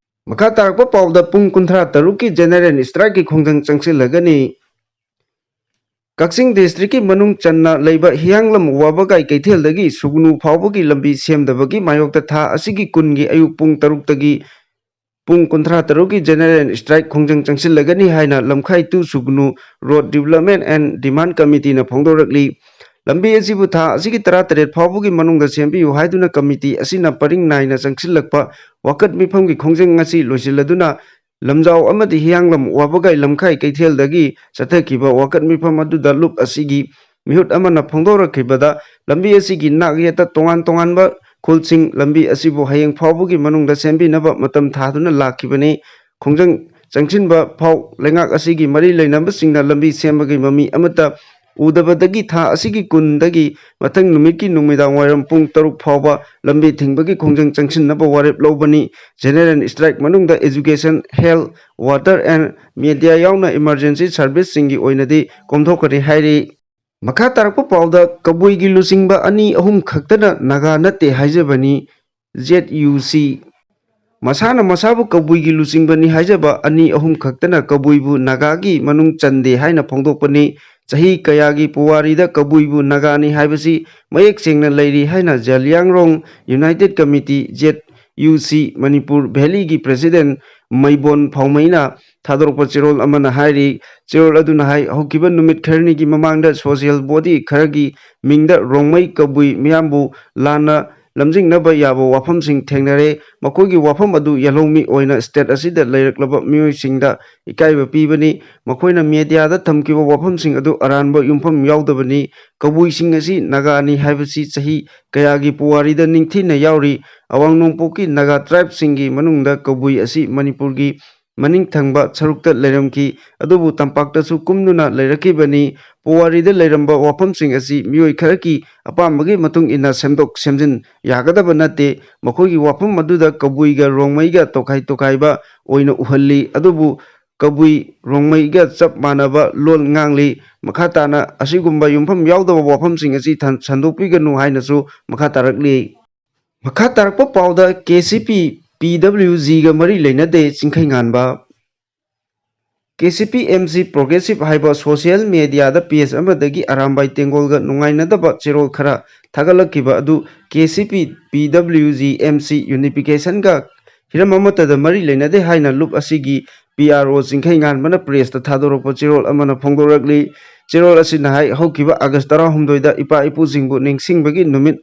[SPEAKER 1] ꯃꯈꯥ ꯇꯥꯔꯛꯄ ꯄꯥꯎꯗ ꯄꯨꯡ 63ꯀꯤ ꯖꯦꯅꯔꯦꯜ ꯁ꯭ꯇ꯭ꯔꯥꯏꯛꯀꯤ ꯈꯣꯡꯖꯪ ꯆꯪꯁꯤꯜꯂꯒꯅꯤ ꯀꯛꯆꯤꯡ ꯗꯤꯁꯇ꯭ꯔꯤꯛꯀꯤ ꯃꯅꯨꯡ ꯆꯟꯅ ꯂꯩꯕ ꯍꯤꯌꯥꯡꯂꯝ ꯋꯥꯕꯒꯥꯏ ꯀꯩꯊꯦꯜꯗꯒꯤ ꯁꯨꯒꯨꯅꯨ ꯐꯥꯎꯕꯒꯤ ꯂꯝꯕꯤ ꯁꯦꯝꯗꯕꯒꯤ ꯃꯥꯌꯣꯛꯇ ꯊꯥ ꯑꯁꯤꯒꯤ 10ꯒꯤ ꯑꯌꯨꯛ ꯄꯨꯡ 6ꯇꯒꯤ ꯄꯨꯡ 63ꯒꯤ ꯖꯦꯅꯔꯦꯜ ꯁ꯭ꯇ꯭ꯔꯥꯏꯛ ꯈꯣꯡꯖꯪ ꯆꯪꯁꯤꯜꯂꯒꯅꯤ ꯍꯥꯏꯅ Lamkhai to Sugnu road development and demand ꯀꯃꯤꯇꯤꯅ ꯐꯣꯡꯗꯣꯔꯛꯂꯤ ꯂꯝꯕꯤ ꯑꯁꯤꯕꯨ ꯊꯥ ꯑꯁꯤꯒꯤ 18 ꯐꯥꯎꯕꯒꯤ ꯃꯅꯨꯡꯗ ꯁꯦꯝꯕꯤꯌꯨ ꯍꯥꯏꯗꯨꯅ ꯀꯃꯤꯇꯤ ꯑꯁꯤꯅ ꯄꯔꯤꯡ ꯅꯥꯏꯅ ꯆꯪꯁꯤꯜꯂꯛꯄ ꯋꯥꯀꯠ ꯃꯤꯐꯝꯒꯤ ꯈꯣꯡꯖꯪ ꯑꯁꯤ ꯂꯣꯏꯁꯤꯜꯂꯗꯨꯅ ꯂꯝꯖꯥꯎ ꯑꯃꯗꯤ ꯍꯤꯌꯥꯡꯂꯝ ꯋꯥꯕꯒꯥꯏ ꯂꯝꯈꯥꯏ ꯀꯩꯊꯦꯜꯗꯒꯤ ꯆꯠꯊꯈꯤꯕ ꯋꯥꯀꯠ ꯃꯤꯐꯝ ꯑꯗꯨꯗ ꯂꯨꯞ ꯑꯁꯤꯒꯤ ꯃꯤꯍꯨꯠ ꯑꯃꯅ ꯐꯣꯡꯗꯣꯔꯛꯈꯤꯕꯗ ꯂꯝꯕꯤ ꯑꯁꯤꯒꯤ ꯅꯥꯛ ꯌꯦꯠꯇ ꯇꯣꯉꯥꯟ ꯇꯣꯉꯥꯟꯕ ꯈꯨꯜꯁꯤꯡ ꯂꯝꯕꯤ ꯑꯁꯤꯕꯨ ꯍꯌꯦꯡ ꯐꯥꯎꯕꯒꯤ ꯃꯅꯨꯡꯗ ꯁꯦꯝꯕꯤꯅꯕ ꯃꯇꯝ ꯊꯥꯗꯨꯅ ꯂꯥꯛꯈꯤꯕꯅꯤ ꯈꯣꯡꯖꯪ ꯆꯪꯁꯤꯟꯕ ꯐꯥꯎ ꯂꯩꯉꯥꯛ ꯑꯁꯤꯒꯤ ꯃꯔꯤ ꯂꯩꯅꯕꯁꯤꯡꯅ ꯂꯝꯕꯤ ꯁꯦꯝꯕꯒꯤ ꯃꯃꯤ ꯑꯃꯠꯇ ꯎꯗꯕꯗꯒꯤ ꯊꯥ ꯑꯁꯤꯒꯤ 10ꯗꯒꯤ ꯃꯊꯪ ꯅꯨꯃꯤꯠꯀꯤ ꯅꯨꯃꯤꯗꯥꯡꯋꯥꯏꯔꯝ ꯄꯨꯡ 6 ꯐꯥꯎꯕ ꯂꯝꯕꯤ ꯊꯤꯡꯕꯒꯤ ꯈꯣꯡꯖꯪ ꯆꯪꯁꯤꯟꯅꯕ ꯋꯥꯔꯦꯞ ꯂꯧꯕꯅꯤ ꯖꯦꯅꯔꯦꯜ ꯁ꯭ꯇ꯭ꯔꯥꯏꯛ ꯃꯅꯨꯡꯗ education health water and media ꯌꯥꯎꯅ ꯏꯃꯔꯖꯦꯟꯁꯤ ꯁꯔꯚꯤꯁꯁꯤꯡꯒꯤ ꯑꯣꯏꯅꯗꯤ ꯀꯣꯝꯊꯣꯛꯀꯅꯤ ꯍꯥꯏꯔꯤ ꯃꯈꯥ ꯇꯥꯔꯛꯄ ꯄꯥꯎꯗ ꯀꯕꯨꯏꯒꯤ ꯂꯨꯆꯤꯡꯕ 2-3 ꯈꯛꯇꯅ ꯅꯥꯒꯥ ꯅꯠꯇꯦ ꯍꯥꯏꯖꯕꯅꯤ ZUC ꯃꯁꯥꯅ ꯃꯁꯥꯕꯨ ꯀꯕꯨꯏꯒꯤ ꯂꯨꯆꯤꯡꯕꯅꯤ ꯍꯥꯏꯖꯕ 2-3 ꯈꯛꯇꯅ ꯀꯕꯨꯏꯕꯨ ꯅꯥꯒꯥꯒꯤ ꯃꯅꯨꯡ ꯆꯟꯗꯦ ꯍꯥꯏꯅ ꯐꯣꯡꯗꯣꯛꯄꯅꯤ ꯆꯍꯤ ꯀꯌꯥꯒꯤ ꯄꯨꯋꯥꯔꯤꯗ ꯀꯕꯨꯏꯕꯨ ꯅꯥꯒꯥꯅꯤ ꯍꯥꯏꯕꯁꯤ ꯃꯌꯦꯛ ꯁꯦꯡꯅ ꯂꯩꯔꯤ ꯍꯥꯏꯅ Zeliangrong united committee ZUC Manipur ꯚꯦꯂꯤꯒꯤ ꯄ꯭ꯔꯁꯤꯗꯦꯟꯠ ꯃꯩꯕꯣꯟ ꯐꯥꯎꯃꯩꯅ ꯊꯥꯗꯣꯔꯛꯄ ꯆꯦꯔꯣꯜ ꯑꯃꯅ ꯍꯥꯏꯔꯤ ꯆꯦꯔꯣꯜ ꯑꯗꯨꯅ ꯍꯧꯈꯤꯕ ꯅꯨꯃꯤꯠ ꯈꯔꯅꯤꯒꯤ ꯃꯃꯥꯡꯗ ꯁꯣꯁꯤꯌꯦꯜ ꯕꯣꯗꯤ ꯈꯔꯒꯤ ꯃꯤꯡꯗ ꯔꯣꯡꯃꯩ ꯀꯕꯨꯏ ꯃꯤꯌꯥꯝꯕꯨ ꯂꯥꯟꯅ ꯂꯝꯖꯤꯡꯅꯕ ꯌꯥꯕ ꯋꯥꯐꯝꯁꯤꯡ ꯊꯦꯡꯅꯔꯦ ꯃꯈꯣꯏꯒꯤ ꯋꯥꯐꯝ ꯑꯗꯨ ꯌꯦꯜꯍꯧꯃꯤ ꯑꯣꯏꯅ ꯁ꯭ꯇꯦꯠ ꯑꯁꯤꯗ ꯂꯩꯔꯛꯂꯕ ꯃꯤꯑꯣꯏꯁꯤꯡꯗ ꯏꯀꯥꯏꯕ ꯄꯤꯕꯅꯤ ꯃꯈꯣꯏꯅ ꯃꯤꯗꯤꯌꯥꯗ ꯊꯝꯈꯤꯕ ꯋꯥꯐꯝꯁꯤꯡ ꯑꯗꯨ ꯑꯔꯥꯟꯕ ꯌꯨꯝꯐꯝ ꯌꯥꯎꯗꯕꯅꯤ ꯀꯕꯨꯏꯁꯤꯡ ꯑꯁꯤ ꯅꯥꯒꯥꯅꯤ ꯍꯥꯏꯕꯁꯤ ꯆꯍꯤ ꯀꯌꯥꯒꯤ ꯄꯨꯋꯥꯔꯤꯗ ꯅꯤꯡꯊꯤꯅ ꯌꯥꯎꯔꯤ ꯑꯋꯥꯡ ꯅꯣꯡꯄꯣꯛꯀꯤ ꯅꯥꯒꯥ ꯇ꯭ꯔꯥꯏꯕꯁꯤꯡꯒꯤ ꯃꯅꯨꯡꯗ ꯀꯕꯨꯏ ꯑꯁꯤ ꯃꯅꯤꯄꯨꯔꯒꯤ ꯃꯅꯤꯡꯊꯪꯕ ꯁꯔꯨꯛꯇ ꯂꯩꯔꯝꯈꯤ ꯑꯗꯨꯕꯨ ꯇꯝꯄꯥꯛꯇꯁꯨ ꯀꯨꯝꯗꯨꯅ ꯂꯩꯔꯛꯈꯤꯕꯅꯤ ꯄꯨꯋꯥꯔꯤꯗ ꯂꯩꯔꯝꯕ ꯋꯥꯐꯝꯁꯤꯡ ꯑꯁꯤ ꯃꯤꯑꯣꯏ ꯈꯔꯒꯤ ꯑꯄꯥꯝꯕꯒꯤ ꯃꯇꯨꯡ ꯏꯟꯅ ꯁꯦꯝꯗꯣꯛ ꯁꯦꯝꯖꯤꯟ ꯌꯥꯒꯗꯕ ꯅꯠꯇꯦ ꯃꯈꯣꯏꯒꯤ ꯋꯥꯐꯝ ꯑꯗꯨꯗ ꯀꯕꯨꯏꯒ ꯔꯣꯡꯃꯩꯒ ꯇꯣꯈꯥꯏ ꯇꯣꯈꯥꯏꯕ ꯑꯣꯏꯅ ꯎꯍꯜꯂꯤ ꯑꯗꯨꯕꯨ ꯀꯕꯨꯏ ꯔꯣꯡꯃꯩꯒ ꯆꯞ ꯃꯥꯟꯅꯕ ꯂꯣꯜ ꯉꯥꯡꯂꯤ ꯃꯈꯥ ꯇꯥꯅ ꯑꯁꯤꯒꯨꯝꯕ ꯌꯨꯝꯐꯝ ꯌꯥꯎꯗꯕ ꯋꯥꯐꯝꯁꯤꯡ ꯑꯁꯤ ꯁꯟꯗꯣꯛꯄꯤꯒꯅꯨ ꯍꯥꯏꯅꯁꯨ ꯃꯈꯥ ꯇꯥꯔꯛꯂꯤ ꯃꯈꯥ ꯇꯥꯔꯛꯄ ꯄꯥꯎꯗ ꯀꯦꯁꯤꯄꯤ ꯄꯤꯗꯕ꯭ꯂꯤꯎꯖꯤꯒ ꯃꯔꯤ ꯂꯩꯅꯗꯦ ꯆꯤꯡꯈꯩꯉꯥꯟꯕ ꯀꯦꯁꯤꯄꯤ ꯑꯦꯝꯁꯤ ꯄ꯭ꯔꯣꯒ꯭ꯔꯦꯁꯤꯚ ꯍꯥꯏꯕ ꯁꯣꯁꯤꯌꯦꯜ ꯃꯤꯗꯤꯌꯥꯗ ꯄꯦꯖ ꯑꯃꯗꯒꯤ ꯑꯔꯥꯝꯕꯥꯏ ꯇꯦꯡꯒꯣꯜꯒ ꯅꯨꯡꯉꯥꯏꯅꯗꯕ ꯆꯦꯔꯣꯜ ꯈꯔ ꯊꯥꯒꯠꯂꯛꯈꯤꯕ ꯑꯗꯨ ꯀꯦꯁꯤꯄꯤ ꯄꯤꯗꯕ꯭ꯂꯤꯎꯖꯤ ꯑꯦꯝꯁꯤ ꯌꯨꯅꯤꯐꯤꯀꯦꯁꯟꯒ ꯍꯤꯔꯝ ꯑꯃꯠꯇꯗ ꯃꯔꯤ ꯂꯩꯅꯗꯦ ꯍꯥꯏꯅ ꯂꯨꯞ ꯑꯁꯤꯒꯤ ꯄꯤआꯔꯑꯣ ꯆꯤꯡꯈꯩꯉꯥꯟꯕꯅ ꯄ꯭ꯔꯦꯁꯇ ꯊꯥꯗꯣꯔꯛꯄ ꯆꯦꯔꯣꯜ ꯑꯃꯅ ꯐꯣꯡꯗꯣꯔꯛꯂꯤ꯫ ꯆꯦꯔꯣꯜ ꯑꯁꯤꯅ ꯍꯥꯏ ꯍꯧꯈꯤꯕ ꯑꯥꯒꯁ 19ꯗ ꯏꯄꯥ ꯏꯄꯨꯁꯤꯡꯕꯨ ꯅꯤꯡꯁꯤꯡꯕꯒꯤ ꯅꯨꯃꯤꯠ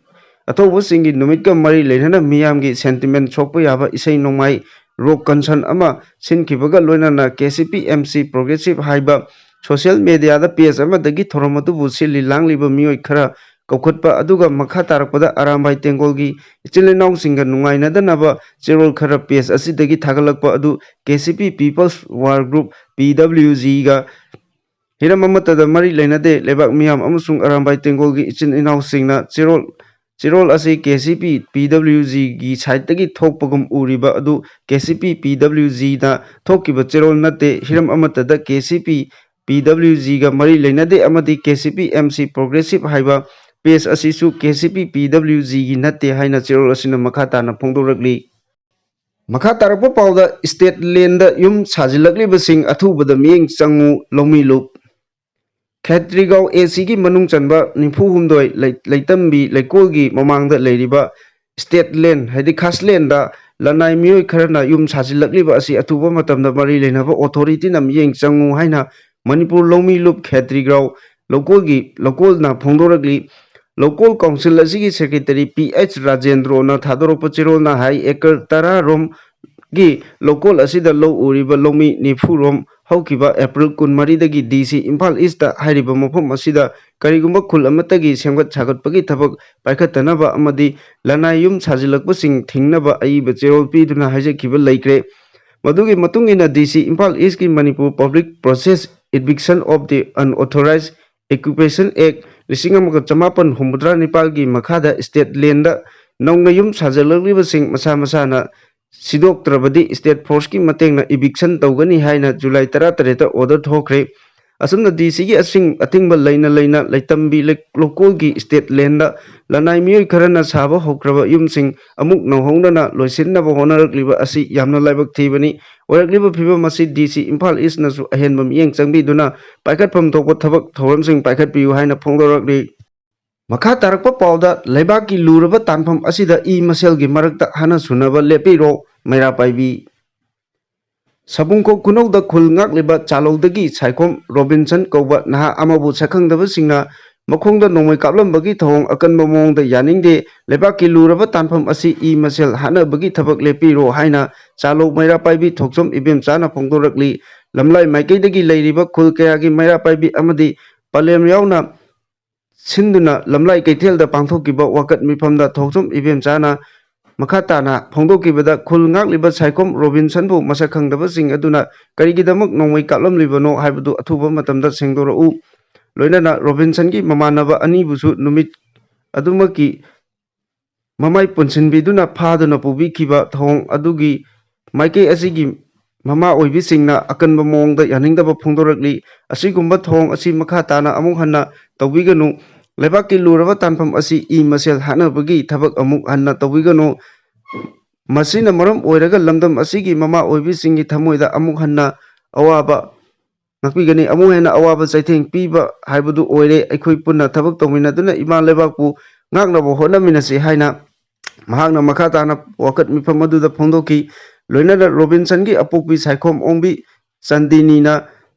[SPEAKER 1] ꯑꯊꯧꯕꯁꯤꯡꯒꯤ ꯅꯨꯃꯤꯠꯀ ꯃꯔꯤ ꯂꯩꯅꯅ ꯃꯤꯌꯥꯝꯒꯤ ꯁꯦꯟꯇꯤꯃꯦꯟ ꯁꯣꯛꯄ ꯌꯥꯕ ꯏꯁꯩ ꯅꯣꯡꯃꯥꯏ ꯔꯣꯛ ꯀꯟꯁꯔꯟ ꯑꯃ ꯁꯤꯟꯈꯤꯕꯒ ꯂꯣꯏꯅꯅ ꯀꯦꯁꯤꯄꯤ ꯑꯦꯝꯁꯤ ꯄ꯭ꯔꯣꯒ꯭ꯔꯦꯁꯤꯚ ꯍꯥꯏꯕ ꯁꯣꯁꯤꯌꯦꯜ ꯃꯤꯗꯤꯌꯥꯗ ꯄꯦꯖ ꯑꯃꯗꯒꯤ ꯊꯧꯔꯝ ꯑꯗꯨꯕꯨ ꯁꯤꯜꯂꯤ ꯂꯥꯡꯂꯤꯕ ꯃꯤꯑꯣꯏ ꯈꯔ ꯀꯧꯈꯠꯄ ꯑꯗꯨꯒ ꯃꯈꯥ ꯇꯥꯔꯛꯄꯗ ꯑꯔꯥꯝꯕꯥꯏ ꯇꯦꯡꯒꯣꯜꯒꯤ ꯏꯆꯤꯜ ꯏꯅꯥꯎꯁꯤꯡꯒ ꯅꯨꯡꯉꯥꯏꯅꯗꯅꯕ ꯆꯦꯔꯣꯜ ꯈꯔ ꯄꯦꯖ ꯑꯁꯤꯗꯒꯤ ꯊꯥꯒꯠꯂꯛꯄ ꯑꯗꯨ ꯀꯦꯁꯤꯄꯤ ꯄꯤꯄꯜꯁ ꯋꯥꯔ ꯒ꯭ꯔꯨꯞ ꯄꯤꯗꯕ꯭ꯂꯤꯎꯖꯤꯒ ꯍꯤꯔꯝ ꯑꯃꯠꯇꯗ ꯃꯔꯤ ꯂꯩꯅꯗꯦ꯫ ꯂꯩꯕꯥꯛ ꯃꯤꯌꯥꯝ ꯑꯃꯁꯨꯡ ꯑꯔꯥꯝꯕꯥꯏ ꯇꯦꯡꯒꯣꯜꯒꯤ ꯏꯆꯤꯟ ꯏꯅꯥꯎꯁꯤꯡꯅ ꯆꯦꯔꯣꯜ ꯑꯁꯤ ꯀꯦꯁꯤꯄꯤ ꯄꯤꯗꯕ꯭ꯂꯤꯎꯖꯤꯒꯤ ꯁꯥꯏꯠꯇꯒꯤ ꯊꯣꯛꯄꯒꯨꯝ ꯎꯔꯤꯕ ꯑꯗꯨ ꯀꯦꯁꯤꯄꯤ ꯄꯤꯗꯕ꯭ꯂꯤꯎꯖꯤꯅ ꯊꯣꯛꯈꯤꯕ ꯆꯦꯔꯣꯜ ꯅꯠꯇꯦ꯫ ꯍꯤꯔꯝ ꯑꯃꯠꯇꯗ ꯀꯦꯁꯤꯄꯤ ꯄꯤꯗꯕ꯭ꯂꯤꯎꯖꯤꯒ ꯃꯔꯤ ꯂꯩꯅꯗꯦ ꯑꯃꯗꯤ ꯀꯦꯁꯤꯄꯤ ꯑꯦꯝꯁꯤ ꯄ꯭ꯔꯣꯒ꯭ꯔꯦꯁꯤꯚ ꯍꯥꯏꯕ ꯄꯦꯖ ꯑꯁꯤꯁꯨ ꯀꯦꯁꯤꯄꯤ ꯄꯤꯗꯕ꯭ꯂꯤꯎꯖꯤꯒꯤ ꯅꯠꯇꯦ ꯍꯥꯏꯅ ꯆꯦꯔꯣꯜ ꯑꯁꯤꯅ ꯃꯈꯥ ꯇꯥꯅ ꯐꯣꯡꯗꯣꯔꯛꯂꯤ꯫ ꯃꯈꯥ ꯇꯥꯔꯛꯄ ꯄꯥꯎꯗ ꯁ꯭ꯇꯦꯠ ꯂꯦꯟꯗ ꯌꯨꯝ ꯁꯥꯖꯤꯜꯂꯛꯂꯤꯕꯁꯤꯡ ꯑꯊꯨꯕꯗ ꯃꯤꯠꯌꯦꯡ ꯆꯪꯉꯨ ꯂꯧꯃꯤ ꯂꯨꯞ ꯈꯦꯇ꯭ꯔꯤꯒꯥꯎ ꯑꯦꯁꯤꯒꯤ ꯃꯅꯨꯡ ꯆꯟꯕ 92 ꯂꯩꯇꯝꯕꯤ ꯂꯩꯀꯣꯜꯒꯤ ꯃꯃꯥꯡꯗ ꯂꯩꯔꯤꯕ ꯁ꯭ꯇꯦꯠ ꯂꯦꯟ ꯍꯥꯏꯗꯤ ꯈꯥꯁꯂꯦꯟꯗ ꯂꯅꯥꯏ ꯃꯤꯑꯣꯏ ꯈꯔꯅ ꯌꯨꯝ ꯁꯥꯖꯤꯜꯂꯛꯂꯤꯕ ꯑꯁꯤ ꯑꯊꯨꯕ ꯃꯇꯝꯗ ꯃꯔꯤ ꯂꯩꯅꯕ ꯑꯣꯊꯣꯔꯤꯇꯤꯅ ꯃꯤꯠꯌꯦꯡ ꯆꯪꯉꯨ ꯍꯥꯏꯅ ꯃꯅꯤꯄꯨꯔ ꯂꯧꯃꯤ ꯂꯨꯞ ꯈꯦꯇ꯭ꯔꯤꯒꯥꯎ ꯂꯧꯀꯣꯜꯅ ꯐꯣꯡꯗꯣꯔꯛꯂꯤ꯫ ꯂꯧꯀꯣꯜ ꯀꯥꯎꯟꯁꯤꯜ ꯑꯁꯤꯒꯤ ꯁꯦꯀ꯭ꯔꯦꯇꯔꯤ ꯄꯤ.ꯑꯩꯆ.ꯔꯥꯖꯦꯟꯗ꯭ꯔꯣꯅ ꯊꯥꯗꯣꯔꯛꯄ ꯆꯦꯔꯣꯜꯅ ꯍꯥꯏ ꯑꯦꯀꯔ 10 ꯔꯣꯝꯒꯤ ꯂꯧꯀꯣꯜ ꯑꯁꯤꯗ ꯂꯧ ꯎꯔꯤꯕ ꯂꯧꯃꯤ 90 ꯔꯣꯝ ꯍꯧꯈꯤꯕ ꯑꯦꯄ꯭ꯔꯤꯜ 22ꯗꯒꯤ ꯗꯤ.ꯁꯤ. ꯏꯝꯐꯥꯜ ꯏꯁꯇ ꯍꯥꯏꯔꯤꯕ ꯃꯐꯝ ꯑꯁꯤꯗ ꯀꯔꯤꯒꯨꯝꯕ ꯈꯨꯜ ꯑꯃꯠꯇꯒꯤ ꯁꯦꯝꯒꯠ ꯁꯥꯒꯠꯄꯒꯤ ꯊꯕꯛ ꯄꯥꯏꯈꯠꯇꯅꯕ ꯑꯃꯗꯤ ꯂꯅꯥꯏ ꯌꯨꯝ ꯁꯥꯖꯤꯜꯂꯛꯄꯁꯤꯡ ꯊꯤꯡꯅꯕ ꯑꯏꯕ ꯆꯦꯔꯣꯜ ꯄꯤꯗꯨꯅ ꯍꯥꯏꯖꯈꯤꯕ ꯂꯩꯈ꯭ꯔꯦ꯫ ꯃꯗꯨꯒꯤ ꯃꯇꯨꯡ ꯏꯟꯅ ꯗꯤ.ꯁꯤ. ꯏꯝꯐꯥꯜ ꯏꯁꯀꯤ Manipur public process eviction of the unauthorised occupation act 1989ꯒꯤ ꯃꯈꯥꯗ ꯁ꯭ꯇꯦꯠ ꯂꯦꯟꯗ ꯅꯧꯅ ꯌꯨꯝ ꯁꯥꯖꯤꯜꯂꯛꯂꯤꯕꯁꯤꯡ ꯃꯁꯥ ꯃꯁꯥꯅ ꯁꯤꯗꯣꯛꯇ꯭ꯔꯕꯗꯤ ꯁ꯭ꯇꯦꯠ ꯐꯣꯔꯁꯀꯤ ꯃꯇꯦꯡꯅ ꯏꯚꯤꯛꯁꯟ ꯇꯧꯒꯅꯤ ꯍꯥꯏꯅ ꯖꯨꯂꯥꯏ 18ꯗ ꯑꯣꯔꯗꯔ ꯊꯣꯛꯈ꯭ꯔꯦ꯫ ꯑꯁꯨꯝꯅ ꯗꯤ.ꯁꯤꯒꯤ ꯑꯊꯤꯡꯕ ꯂꯩꯅ ꯂꯩꯇꯝꯕꯤ ꯂꯧꯀꯣꯜꯒꯤ ꯁ꯭ꯇꯦꯠ ꯂꯦꯟꯗ ꯂꯅꯥꯏ ꯃꯤꯑꯣꯏ ꯈꯔꯅ ꯁꯥꯕ ꯍꯧꯈ꯭ꯔꯕ ꯌꯨꯝꯁꯤꯡ ꯑꯃꯨꯛ ꯅꯧꯍꯧꯅꯅ ꯂꯣꯏꯁꯤꯟꯅꯕ ꯍꯣꯠꯅꯔꯛꯂꯤꯕ ꯑꯁꯤ ꯌꯥꯝꯅ ꯂꯥꯏꯕꯛ ꯊꯤꯕꯅꯤ꯫ ꯑꯣꯏꯔꯛꯂꯤꯕ ꯐꯤꯚꯝ ꯑꯁꯤ ꯗꯤ.ꯁꯤ. ꯏꯝꯐꯥꯜ ꯏꯁꯅꯁꯨ ꯑꯍꯦꯟꯕ ꯃꯤꯠꯌꯦꯡ ꯆꯪꯕꯤꯗꯨꯅ ꯄꯥꯏꯈꯠꯐꯝ ꯊꯣꯛꯄ ꯊꯕꯛ ꯊꯧꯔꯝꯁꯤꯡ ꯄꯥꯏꯈꯠꯄꯤꯌꯨ ꯍꯥꯏꯅ ꯐꯣꯡꯗꯣꯔꯛꯂꯤ꯫ ꯃꯈꯥ ꯇꯥꯔꯛꯄ ꯄꯥꯎꯗ ꯂꯩꯕꯥꯛꯀꯤ ꯂꯨꯔꯕ ꯇꯥꯟꯐꯝ ꯑꯁꯤꯗ ꯃꯁꯦꯜꯒꯤ ꯃꯔꯛꯇ ꯍꯟꯅ ꯁꯨꯅꯕ ꯂꯦꯞꯄꯤꯔꯣ ꯃꯩꯔꯥ ꯄꯥꯏꯕꯤ ꯁꯕꯨꯡꯈꯣꯛ ꯈꯨꯅꯧꯗ ꯈꯨꯜ ꯉꯥꯛꯂꯤꯕ ꯆꯥꯂꯧꯗꯒꯤ ꯁꯥꯏꯈꯣꯝ ꯔꯣꯕꯤꯟꯁꯟ ꯀꯧꯕ ꯅꯍꯥ ꯑꯃꯕꯨ ꯁꯛꯈꯪꯗꯕꯁꯤꯡꯅ ꯃꯈꯣꯡꯗ ꯅꯣꯡꯃꯩ ꯀꯥꯞꯂꯝꯕꯒꯤ ꯊꯧꯑꯣꯡ ꯑꯀꯟꯕ ꯃꯑꯣꯡꯗ ꯌꯥꯅꯤꯡꯗꯦ꯫ ꯂꯩꯕꯥꯛꯀꯤ ꯂꯨꯔꯕ ꯇꯥꯟꯐꯝ ꯑꯁꯤ ꯃꯁꯦꯜ ꯍꯥꯠꯅꯕꯒꯤ ꯊꯕꯛ ꯂꯦꯞꯄꯤꯔꯣ ꯍꯥꯏꯅ ꯆꯥꯂꯧ ꯃꯩꯔꯥ ꯄꯥꯏꯕꯤ ꯊꯣꯛꯆꯣꯝ ꯏꯕꯦꯝꯆꯥꯅ ꯐꯣꯡꯗꯣꯔꯛꯂꯤ꯫ ꯂꯝꯂꯥꯏ ꯃꯥꯏꯀꯩꯗꯒꯤ ꯂꯩꯔꯤꯕ ꯈꯨꯜ ꯀꯌꯥꯒꯤ ꯃꯩꯔꯥ ꯄꯥꯏꯕꯤ ꯑꯃꯗꯤ ꯄꯂꯦꯝ ꯌꯥꯎꯅ ꯁꯤꯟꯗꯨꯅ ꯂꯝꯂꯥꯏ ꯀꯩꯊꯦꯜꯗ ꯄꯥꯡꯊꯣꯛꯈꯤꯕ ꯋꯥꯀꯠ ꯃꯤꯐꯝꯗ ꯊꯣꯛꯆꯣꯝ ꯏꯕꯦꯝꯆꯥꯅ ꯃꯈꯥ ꯇꯥꯅ ꯐꯣꯡꯗꯣꯛꯈꯤꯕꯗ ꯈꯨꯜ ꯉꯥꯛꯂꯤꯕ ꯁꯥꯏꯈꯣꯝ ꯔꯣꯕꯤꯟꯁꯟꯕꯨ ꯃꯁꯛ ꯈꯪꯗꯕꯁꯤꯡ ꯑꯗꯨꯅ ꯀꯔꯤꯒꯤꯗꯃꯛ ꯅꯣꯡꯃꯩ ꯀꯥꯞꯂꯝꯂꯤꯕꯅꯣ ꯍꯥꯏꯕꯗꯨ ꯑꯊꯨꯕ ꯃꯇꯝꯗ ꯁꯦꯡꯗꯣꯔꯛꯎ꯫ ꯂꯣꯏꯅꯅ ꯔꯣꯕꯤꯟꯁꯟꯒꯤ ꯃꯃꯥꯟꯅꯕ ꯑꯅꯤꯕꯨꯁꯨ ꯅꯨꯃꯤꯠ ꯑꯗꯨꯃꯛꯀꯤ ꯃꯃꯥꯏ ꯄꯨꯟꯁꯤꯟꯕꯤꯗꯨꯅ ꯐꯥꯗꯨꯅ ꯄꯨꯕꯤꯈꯤꯕ ꯊꯧꯑꯣꯡ ꯑꯗꯨꯒꯤ ꯃꯥꯏꯀꯩ ꯑꯁꯤꯒꯤ ꯃꯃꯥ ꯑꯣꯏꯕꯤꯁꯤꯡꯅ ꯑꯀꯟꯕ ꯃꯑꯣꯡꯗ ꯌꯥꯅꯤꯡꯗꯕ ꯐꯣꯡꯗꯣꯔꯛꯂꯤ꯫ ꯑꯁꯤꯒꯨꯝꯕ ꯊꯧꯑꯣꯡ ꯑꯁꯤ ꯃꯈꯥ ꯇꯥꯅ ꯑꯃꯨꯛ ꯍꯟꯅ ꯇꯧꯕꯤꯒꯅꯨ꯫ ꯂꯩꯕꯥꯛꯀꯤ ꯂꯨꯔꯕ ꯇꯥꯟꯐꯝ ꯑꯁꯤ ꯃꯁꯦꯜ ꯍꯥꯠꯅꯕꯒꯤ ꯊꯕꯛ ꯑꯃꯨꯛ ꯍꯟꯅ ꯇꯧꯕꯤꯒꯅꯨ꯫ ꯃꯁꯤꯅ ꯃꯔꯝ ꯑꯣꯏꯔꯒ ꯂꯝꯗꯝ ꯑꯁꯤꯒꯤ ꯃꯃꯥ ꯑꯣꯏꯕꯤꯁꯤꯡꯒꯤ ꯊꯃꯣꯏꯗ ꯑꯃꯨꯛ ꯍꯦꯟꯅ ꯑꯋꯥꯕ ꯆꯩꯊꯦꯡ ꯄꯤꯕ ꯍꯥꯏꯕꯗꯨ ꯑꯣꯏꯔꯦ꯫ ꯑꯩꯈꯣꯏ ꯄꯨꯟꯅ ꯊꯕꯛ ꯇꯧꯃꯤꯟꯅꯗꯨꯅ ꯏꯃꯥ ꯂꯩꯕꯥꯛꯄꯨ ꯉꯥꯛꯅꯕ ꯍꯣꯠꯅꯃꯤꯟꯅꯁꯤ ꯍꯥꯏꯅ ꯃꯍꯥꯛꯅ ꯃꯈꯥ ꯇꯥꯅ ꯋꯥꯀꯠ ꯃꯤꯐꯝ ꯑꯗꯨꯗ ꯐꯣꯡꯗꯣꯛꯈꯤ꯫ ꯂꯣꯏꯅꯅ ꯔꯣꯕꯤꯟꯁꯟꯒꯤ ꯑꯄꯣꯛꯄꯤ ꯁꯥꯏꯈꯣꯝ ꯑꯣꯡꯕꯤ ꯆꯟꯗꯤꯅꯤꯅ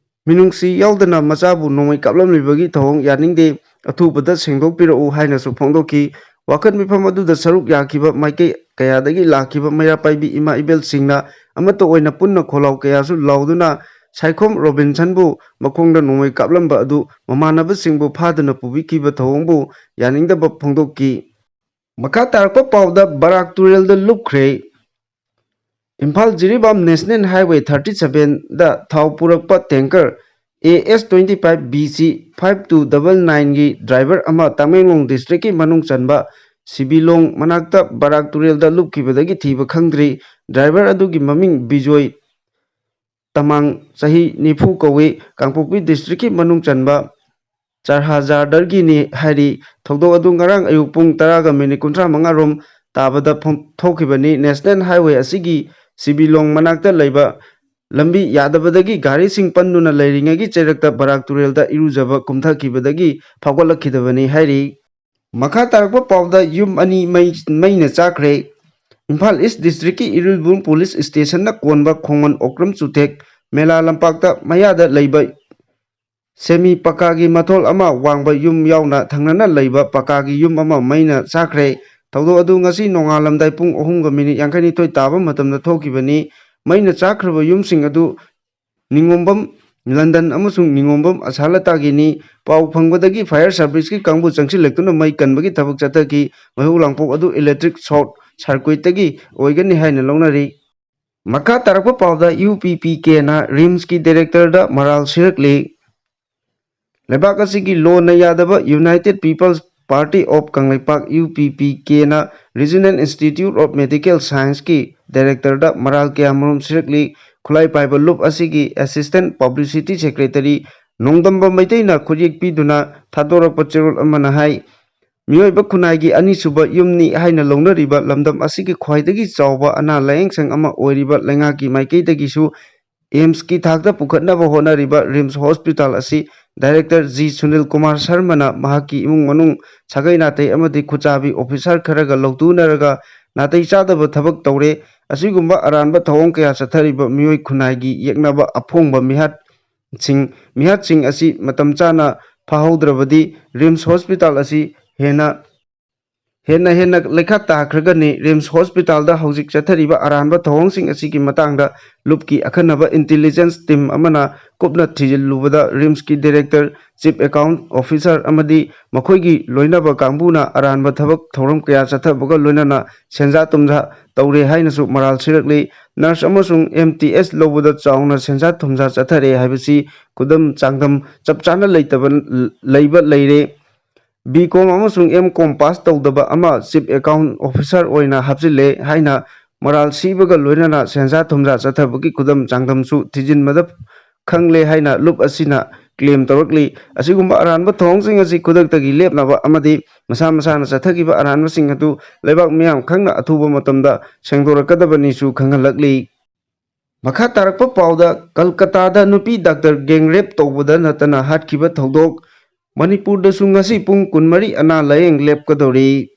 [SPEAKER 1] ꯃꯤꯅꯨꯡꯁꯤ ꯌꯥꯎꯗꯅ ꯃꯆꯥꯕꯨ ꯅꯣꯡꯃꯩ ꯀꯥꯞꯂꯝꯂꯤꯕꯒꯤ ꯊꯧꯑꯣꯡ ꯌꯥꯅꯤꯡꯗꯦ, ꯑꯊꯨꯕꯗ ꯁꯦꯡꯗꯣꯛꯄꯤꯔꯛꯎ ꯍꯥꯏꯅꯁꯨ ꯐꯣꯡꯗꯣꯛꯈꯤ꯫ ꯋꯥꯀꯠ ꯃꯤꯐꯝ ꯑꯗꯨꯗ ꯁꯔꯨꯛ ꯌꯥꯈꯤꯕ ꯃꯥꯏꯀꯩ ꯀꯌꯥꯗꯒꯤ ꯂꯥꯛꯈꯤꯕ ꯃꯩꯔꯥ ꯄꯥꯏꯕꯤ ꯏꯃꯥ ꯏꯕꯦꯜꯁꯤꯡꯅ ꯑꯃꯠꯇ ꯑꯣꯏꯅ ꯄꯨꯟꯅ ꯈꯣꯜꯂꯥꯎ ꯀꯌꯥꯁꯨ ꯂꯥꯎꯗꯨꯅ ꯁꯥꯏꯈꯣꯝ ꯔꯣꯕꯤꯟꯁꯟꯕꯨ ꯃꯈꯣꯡꯗ ꯅꯣꯡꯃꯩ ꯀꯥꯞꯂꯝꯕ ꯑꯗꯨ ꯃꯃꯥꯟꯅꯕꯁꯤꯡꯕꯨ ꯐꯥꯗꯨꯅ ꯄꯨꯕꯤꯈꯤꯕ ꯊꯧꯑꯣꯡꯕꯨ ꯌꯥꯅꯤꯡꯗꯕ ꯐꯣꯡꯗꯣꯛꯈꯤ꯫ ꯃꯈꯥ ꯇꯥꯔꯛꯄ ꯄꯥꯎꯗ ꯕꯔꯥꯛ ꯇꯨꯔꯦꯜꯗ ꯂꯨꯞꯈ꯭ꯔꯦ꯫ ꯏꯝꯐꯥꯜ ꯖꯤꯔꯤꯕꯥꯝ ꯅꯦꯁꯅꯦꯜ ꯍꯥꯏꯋꯦ 37ꯗ ꯊꯥꯎ ꯄꯨꯔꯛꯄ ꯇꯦꯡꯀꯔ AS-25BC 5299ꯒꯤ ꯗ꯭ꯔꯥꯏꯚꯔ ꯑꯃ ꯇꯃꯦꯡꯂꯣꯡ ꯗꯤꯁꯇ꯭ꯔꯤꯛꯀꯤ ꯃꯅꯨꯡ ꯆꯟꯕ ꯁꯤꯕꯤꯂꯣꯡ ꯃꯅꯥꯛꯇ ꯕꯔꯥꯛ ꯇꯨꯔꯦꯜꯗ ꯂꯨꯞꯈꯤꯕꯗꯒꯤ ꯊꯤꯕ ꯈꯪꯗ꯭ꯔꯤ꯫ ꯗ꯭ꯔꯥꯏꯚꯔ ꯑꯗꯨꯒꯤ ꯃꯃꯤꯡ ꯕꯤꯖꯣꯏ ꯇꯃꯥꯡ ꯆꯍꯤ 90 ꯀꯧꯏ꯫ ꯀꯥꯡꯄꯣꯛꯄꯤ ꯗꯤꯁꯇ꯭ꯔꯤꯛꯀꯤ ꯃꯅꯨꯡ ꯆꯟꯕ ꯆꯔꯍꯥꯖꯥꯔꯗꯒꯤꯅꯤ ꯍꯥꯏꯔꯤ꯫ ꯊꯧꯗꯣꯛ ꯑꯗꯨ ꯉꯔꯥꯡ ꯑꯌꯨꯛ ꯄꯨꯡ 10:35 ꯔꯣꯝ ꯇꯥꯕꯗ ꯊꯣꯛꯈꯤꯕꯅꯤ꯫ ꯅꯦꯁꯅꯦꯜ ꯍꯥꯏꯋꯦ ꯑꯁꯤꯒꯤ ꯁꯤꯕꯤꯂꯣꯡ ꯃꯅꯥꯛꯇ ꯂꯩꯕ ꯂꯝꯕꯤ ꯌꯥꯗꯕꯗꯒꯤ ꯒꯥꯔꯤꯁꯤꯡ ꯄꯟꯗꯨꯅ ꯂꯩꯔꯤꯉꯩꯒꯤ ꯆꯩꯔꯛꯇ ꯕꯔꯥꯛ ꯇꯨꯔꯦꯜꯗ ꯏꯔꯨꯖꯕ ꯀꯨꯝꯊꯈꯤꯕꯗꯒꯤ ꯐꯥꯎꯒꯠꯂꯛꯈꯤꯗꯕꯅꯤ ꯍꯥꯏꯔꯤ꯫ ꯃꯈꯥ ꯇꯥꯔꯛꯄ ꯄꯥꯎꯗ ꯌꯨꯝ ꯑꯅꯤ ꯃꯩꯅ ꯆꯥꯛꯈ꯭ꯔꯦ꯫ ꯏꯝꯐꯥꯜ ꯏꯁ ꯗꯤꯁꯇ꯭ꯔꯤꯛꯀꯤ ꯏꯔꯤꯜꯕꯨꯡ ꯄꯨꯂꯤꯁ ꯁ꯭ꯇꯦꯁꯟꯅ ꯀꯣꯟꯕ ꯈꯣꯡꯃꯟ ꯑꯣꯀ꯭ꯔꯝ ꯆꯨꯊꯦꯛ ꯃꯦꯂꯥ ꯂꯝꯄꯥꯛꯇ ꯃꯌꯥꯗ ꯂꯩꯕ ꯁꯦꯃꯤ ꯄꯀꯥꯒꯤ ꯃꯊꯣꯜ ꯑꯃ ꯋꯥꯡꯕ ꯌꯨꯝ ꯌꯥꯎꯅ ꯊꯪꯅꯅ ꯂꯩꯕ ꯄꯀꯥꯒꯤ ꯌꯨꯝ ꯑꯃ ꯃꯩꯅ ꯆꯥꯛꯈ꯭ꯔꯦ꯫ ꯊꯧꯗꯣꯛ ꯑꯗꯨ ꯉꯁꯤ ꯅꯣꯡꯉꯥꯜꯂꯝꯗꯥꯏ ꯄꯨꯡ 3:52 ꯇꯥꯕ ꯃꯇꯝꯗ ꯊꯣꯛꯈꯤꯕꯅꯤ꯫ ꯃꯩꯅ ꯆꯥꯛꯈ꯭ꯔꯕ ꯌꯨꯝꯁꯤꯡ ꯑꯗꯨ ꯅꯤꯡꯉꯣꯝꯕꯝ ꯂꯟꯗꯟ ꯑꯃꯁꯨꯡ ꯅꯤꯡꯉꯣꯝꯕꯝ ꯑꯁꯥꯂꯇꯥꯒꯤꯅꯤ꯫ ꯄꯥꯎ ꯐꯪꯕꯗꯒꯤ ꯐꯥꯌꯔ ꯁꯥꯔꯚꯤꯁꯀꯤ ꯀꯥꯡꯕꯨ ꯆꯪꯁꯤꯜꯂꯛꯇꯨꯅ ꯃꯩ ꯀꯟꯕꯒꯤ ꯊꯕꯛ ꯆꯠꯊꯈꯤ꯫ ꯃꯩꯍꯧ ꯂꯥꯡꯄꯣꯛ ꯑꯗꯨ ꯏꯂꯦꯛꯇ꯭ꯔꯤꯛ ꯁꯣꯔꯠ ꯁꯥꯔꯀ꯭ꯌꯨꯠꯇꯒꯤ ꯑꯣꯏꯒꯅꯤ ꯍꯥꯏꯅ ꯂꯧꯅꯔꯤ꯫ ꯃꯈꯥ ꯇꯥꯔꯛꯄ ꯄꯥꯎꯗ UPPKꯅ ꯔꯤꯝꯁꯀꯤ ꯗꯤꯔꯦꯛꯇꯔꯗ ꯃꯔꯥꯜ ꯁꯤꯔꯛꯂꯤ꯫ ꯂꯩꯕꯥꯛ ꯑꯁꯤꯒꯤ ꯂꯣꯅ ꯌꯥꯗꯕ United Peoples Party of Kangleipak UPPKꯅ ꯔꯤꯖꯅꯦꯜ ꯏꯟꯁꯇꯤꯇ꯭ꯌꯨꯠ ꯑꯣꯐ ꯃꯦꯗꯤꯀꯦꯜ ꯁꯥꯏꯟꯁꯀꯤ ꯗꯤꯔꯦꯛꯇꯔꯗ ꯃꯔꯥꯜ ꯀꯌꯥꯃꯔꯨꯝ ꯁꯤꯔꯛꯂꯤ꯫ ꯈꯨꯠꯂꯥꯏ ꯄꯥꯏꯕ ꯂꯨꯞ ꯑꯁꯤꯒꯤ ꯑꯦꯁꯤꯁꯇꯦꯟꯠ ꯄꯕ꯭ꯂꯤꯁꯤꯇꯤ ꯁꯦꯀ꯭ꯔꯦꯇꯔꯤ ꯅꯣꯡꯗꯝꯕ ꯃꯩꯇꯩꯅ ꯈꯨꯠꯌꯦꯛ ꯄꯤꯗꯨꯅ ꯊꯥꯗꯣꯔꯛꯄ ꯆꯦꯔꯣꯜ ꯑꯃꯅ ꯍꯥꯏ ꯃꯤꯑꯣꯏꯕ ꯈꯨꯟꯅꯥꯏꯒꯤ ꯑꯅꯤꯁꯨꯕ ꯌꯨꯝꯅꯤ ꯍꯥꯏꯅ ꯂꯧꯅꯔꯤꯕ ꯂꯝꯗꯝ ꯑꯁꯤꯒꯤ ꯈ꯭ꯋꯥꯏꯗꯒꯤ ꯆꯥꯎꯕ ꯑꯅꯥ ꯂꯥꯌꯦꯡꯁꯪ ꯑꯃ ꯑꯣꯏꯔꯤꯕ ꯂꯩꯉꯥꯛꯀꯤ ꯃꯥꯏꯀꯩꯗꯒꯤꯁꯨ ꯑꯦꯝꯁꯀꯤ ꯊꯥꯛꯇ ꯄꯨꯈꯠꯅꯕ ꯍꯣꯠꯅꯔꯤꯕ ꯔꯤꯝꯁ ꯍꯣꯁꯄꯤꯇꯥꯜ ꯑꯁꯤ ꯗꯥꯏꯔꯦꯛꯇꯔ ꯖꯤ ꯁꯨꯅꯤꯜ ꯀꯨꯃꯥꯔ ꯁꯔꯃꯅ ꯃꯍꯥꯛꯀꯤ ꯏꯃꯨꯡ ꯃꯅꯨꯡ ꯁꯥꯒꯩ ꯅꯥꯇꯩ ꯑꯃꯗꯤ ꯈꯨꯠꯆꯥꯕꯤ ꯑꯣꯐꯤꯁꯥꯔ ꯈꯔꯒ ꯂꯧꯇꯨꯅꯔꯒ ꯅꯥꯇꯩ ꯆꯥꯗꯕ ꯊꯕꯛ ꯇꯧꯔꯦ꯫ ꯑꯁꯤꯒꯨꯝꯕ ꯑꯔꯥꯟꯕ ꯊꯧꯑꯣꯡ ꯀꯌꯥ ꯆꯠꯊꯔꯤꯕ ꯃꯤꯑꯣꯏ ꯈꯨꯟꯅꯥꯏꯒꯤ ꯌꯦꯛꯅꯕ ꯑꯐꯣꯡꯕ ꯃꯤꯍꯥꯠꯁꯤꯡ ꯑꯁꯤ ꯃꯇꯝ ꯆꯥꯅ ꯐꯥꯍꯧꯗ꯭ꯔꯕꯗꯤ ꯔꯤꯝꯁ ꯍꯣꯁꯄꯤꯇꯥꯜ ꯑꯁꯤ ꯍꯦꯟꯅ ꯂꯩꯈꯥ ꯇꯥꯈ꯭ꯔꯒꯅꯤ꯫ ꯔꯤꯝꯁ ꯍꯣꯁꯄꯤꯇꯥꯜꯗ ꯍꯧꯖꯤꯛ ꯆꯠꯊꯔꯤꯕ ꯑꯔꯥꯟꯕ ꯊꯧꯑꯣꯡꯁꯤꯡ ꯑꯁꯤꯒꯤ ꯃꯇꯥꯡꯗ ꯂꯨꯞꯀꯤ ꯑꯈꯟꯅꯕ ꯏꯟꯇꯤꯂꯤꯖꯦꯟꯁ ꯇꯤꯝ ꯑꯃꯅ ꯀꯨꯞꯅ ꯊꯤꯖꯤꯜꯂꯨꯕꯗ ꯔꯤꯝꯁꯀꯤ ꯗꯤꯔꯦꯛꯇꯔ, ꯆꯤꯐ ꯑꯦꯀꯥꯎꯟꯠ ꯑꯣꯐꯤꯁꯥꯔ ꯑꯃꯗꯤ ꯃꯈꯣꯏꯒꯤ ꯂꯣꯏꯅꯕ ꯀꯥꯡꯕꯨꯅ ꯑꯔꯥꯟꯕ ꯊꯕꯛ ꯊꯧꯔꯝ ꯀꯌꯥ ꯆꯠꯊꯕꯒ ꯂꯣꯏꯅꯅ ꯁꯦꯟꯖꯥ ꯊꯨꯝꯖꯥ ꯇꯧꯔꯦ ꯍꯥꯏꯅꯁꯨ ꯃꯔꯥꯜ ꯁꯤꯔꯛꯂꯤ꯫ ꯅꯔꯁ ꯑꯃꯁꯨꯡ MTS ꯂꯧꯕꯗ ꯆꯥꯎꯅ ꯁꯦꯟꯖꯥ ꯊꯨꯝꯖꯥ ꯆꯠꯊꯔꯦ ꯍꯥꯏꯕꯁꯤ ꯈꯨꯗꯝ ꯆꯥꯡꯗꯝ ꯆꯞ ꯆꯥꯅ ꯂꯩꯔꯦ꯫ B.Com ꯑꯃꯁꯨꯡ M.Com ꯄꯥꯁ ꯇꯧꯗꯕ ꯑꯃ ꯆꯤꯐ ꯑꯦꯀꯥꯎꯟꯠ ꯑꯣꯐꯤꯁꯥꯔ ꯑꯣꯏꯅ ꯍꯥꯞꯆꯤꯜꯂꯦ ꯍꯥꯏꯅ ꯃꯔꯥꯜ ꯁꯤꯕꯒ ꯂꯣꯏꯅꯅ ꯁꯦꯟꯖꯥ ꯊꯨꯝꯖꯥ ꯆꯠꯊꯕꯒꯤ ꯈꯨꯗꯝ ꯆꯥꯡꯗꯝꯁꯨ ꯊꯤꯖꯤꯟꯕꯗ ꯈꯪꯂꯦ ꯍꯥꯏꯅ ꯂꯨꯞ ꯑꯁꯤꯅ ꯀ꯭ꯂꯦꯝ ꯇꯧꯔꯛꯂꯤ꯫ ꯑꯁꯤꯒꯨꯝꯕ ꯑꯔꯥꯟꯕ ꯊꯧꯑꯣꯡꯁꯤꯡ ꯑꯁꯤ ꯈꯨꯗꯛꯇꯒꯤ ꯂꯦꯞꯅꯕ ꯑꯃꯗꯤ ꯃꯁꯥ ꯃꯁꯥꯅ ꯆꯠꯊꯈꯤꯕ ꯑꯔꯥꯟꯕꯁꯤꯡ ꯑꯗꯨ ꯂꯩꯕꯥꯛ ꯃꯤꯌꯥꯝ ꯈꯪꯅ ꯑꯊꯨꯕ ꯃꯇꯝꯗ ꯁꯦꯡꯗꯣꯔꯛꯀꯗꯕꯅꯤꯁꯨ ꯈꯪꯍꯜꯂꯛꯂꯤ꯫ ꯃꯈꯥ ꯇꯥꯔꯛꯄ ꯄꯥꯎꯗ ꯀꯜꯀꯇꯥꯗ ꯅꯨꯄꯤ ꯗꯥꯛꯇꯔ ꯒꯦꯡ ꯔꯦꯞ ꯇꯧꯕꯗ ꯅꯠꯇꯅ ꯍꯥꯠꯈꯤꯕ ꯊꯧꯗꯣꯛ ꯃꯅꯤꯄꯨꯔꯗꯁꯨ ꯉꯁꯤ ꯄꯨꯡ 24 ꯑꯅꯥ ꯂꯥꯌꯦꯡ ꯂꯦꯞꯀꯗꯧꯔꯤ꯫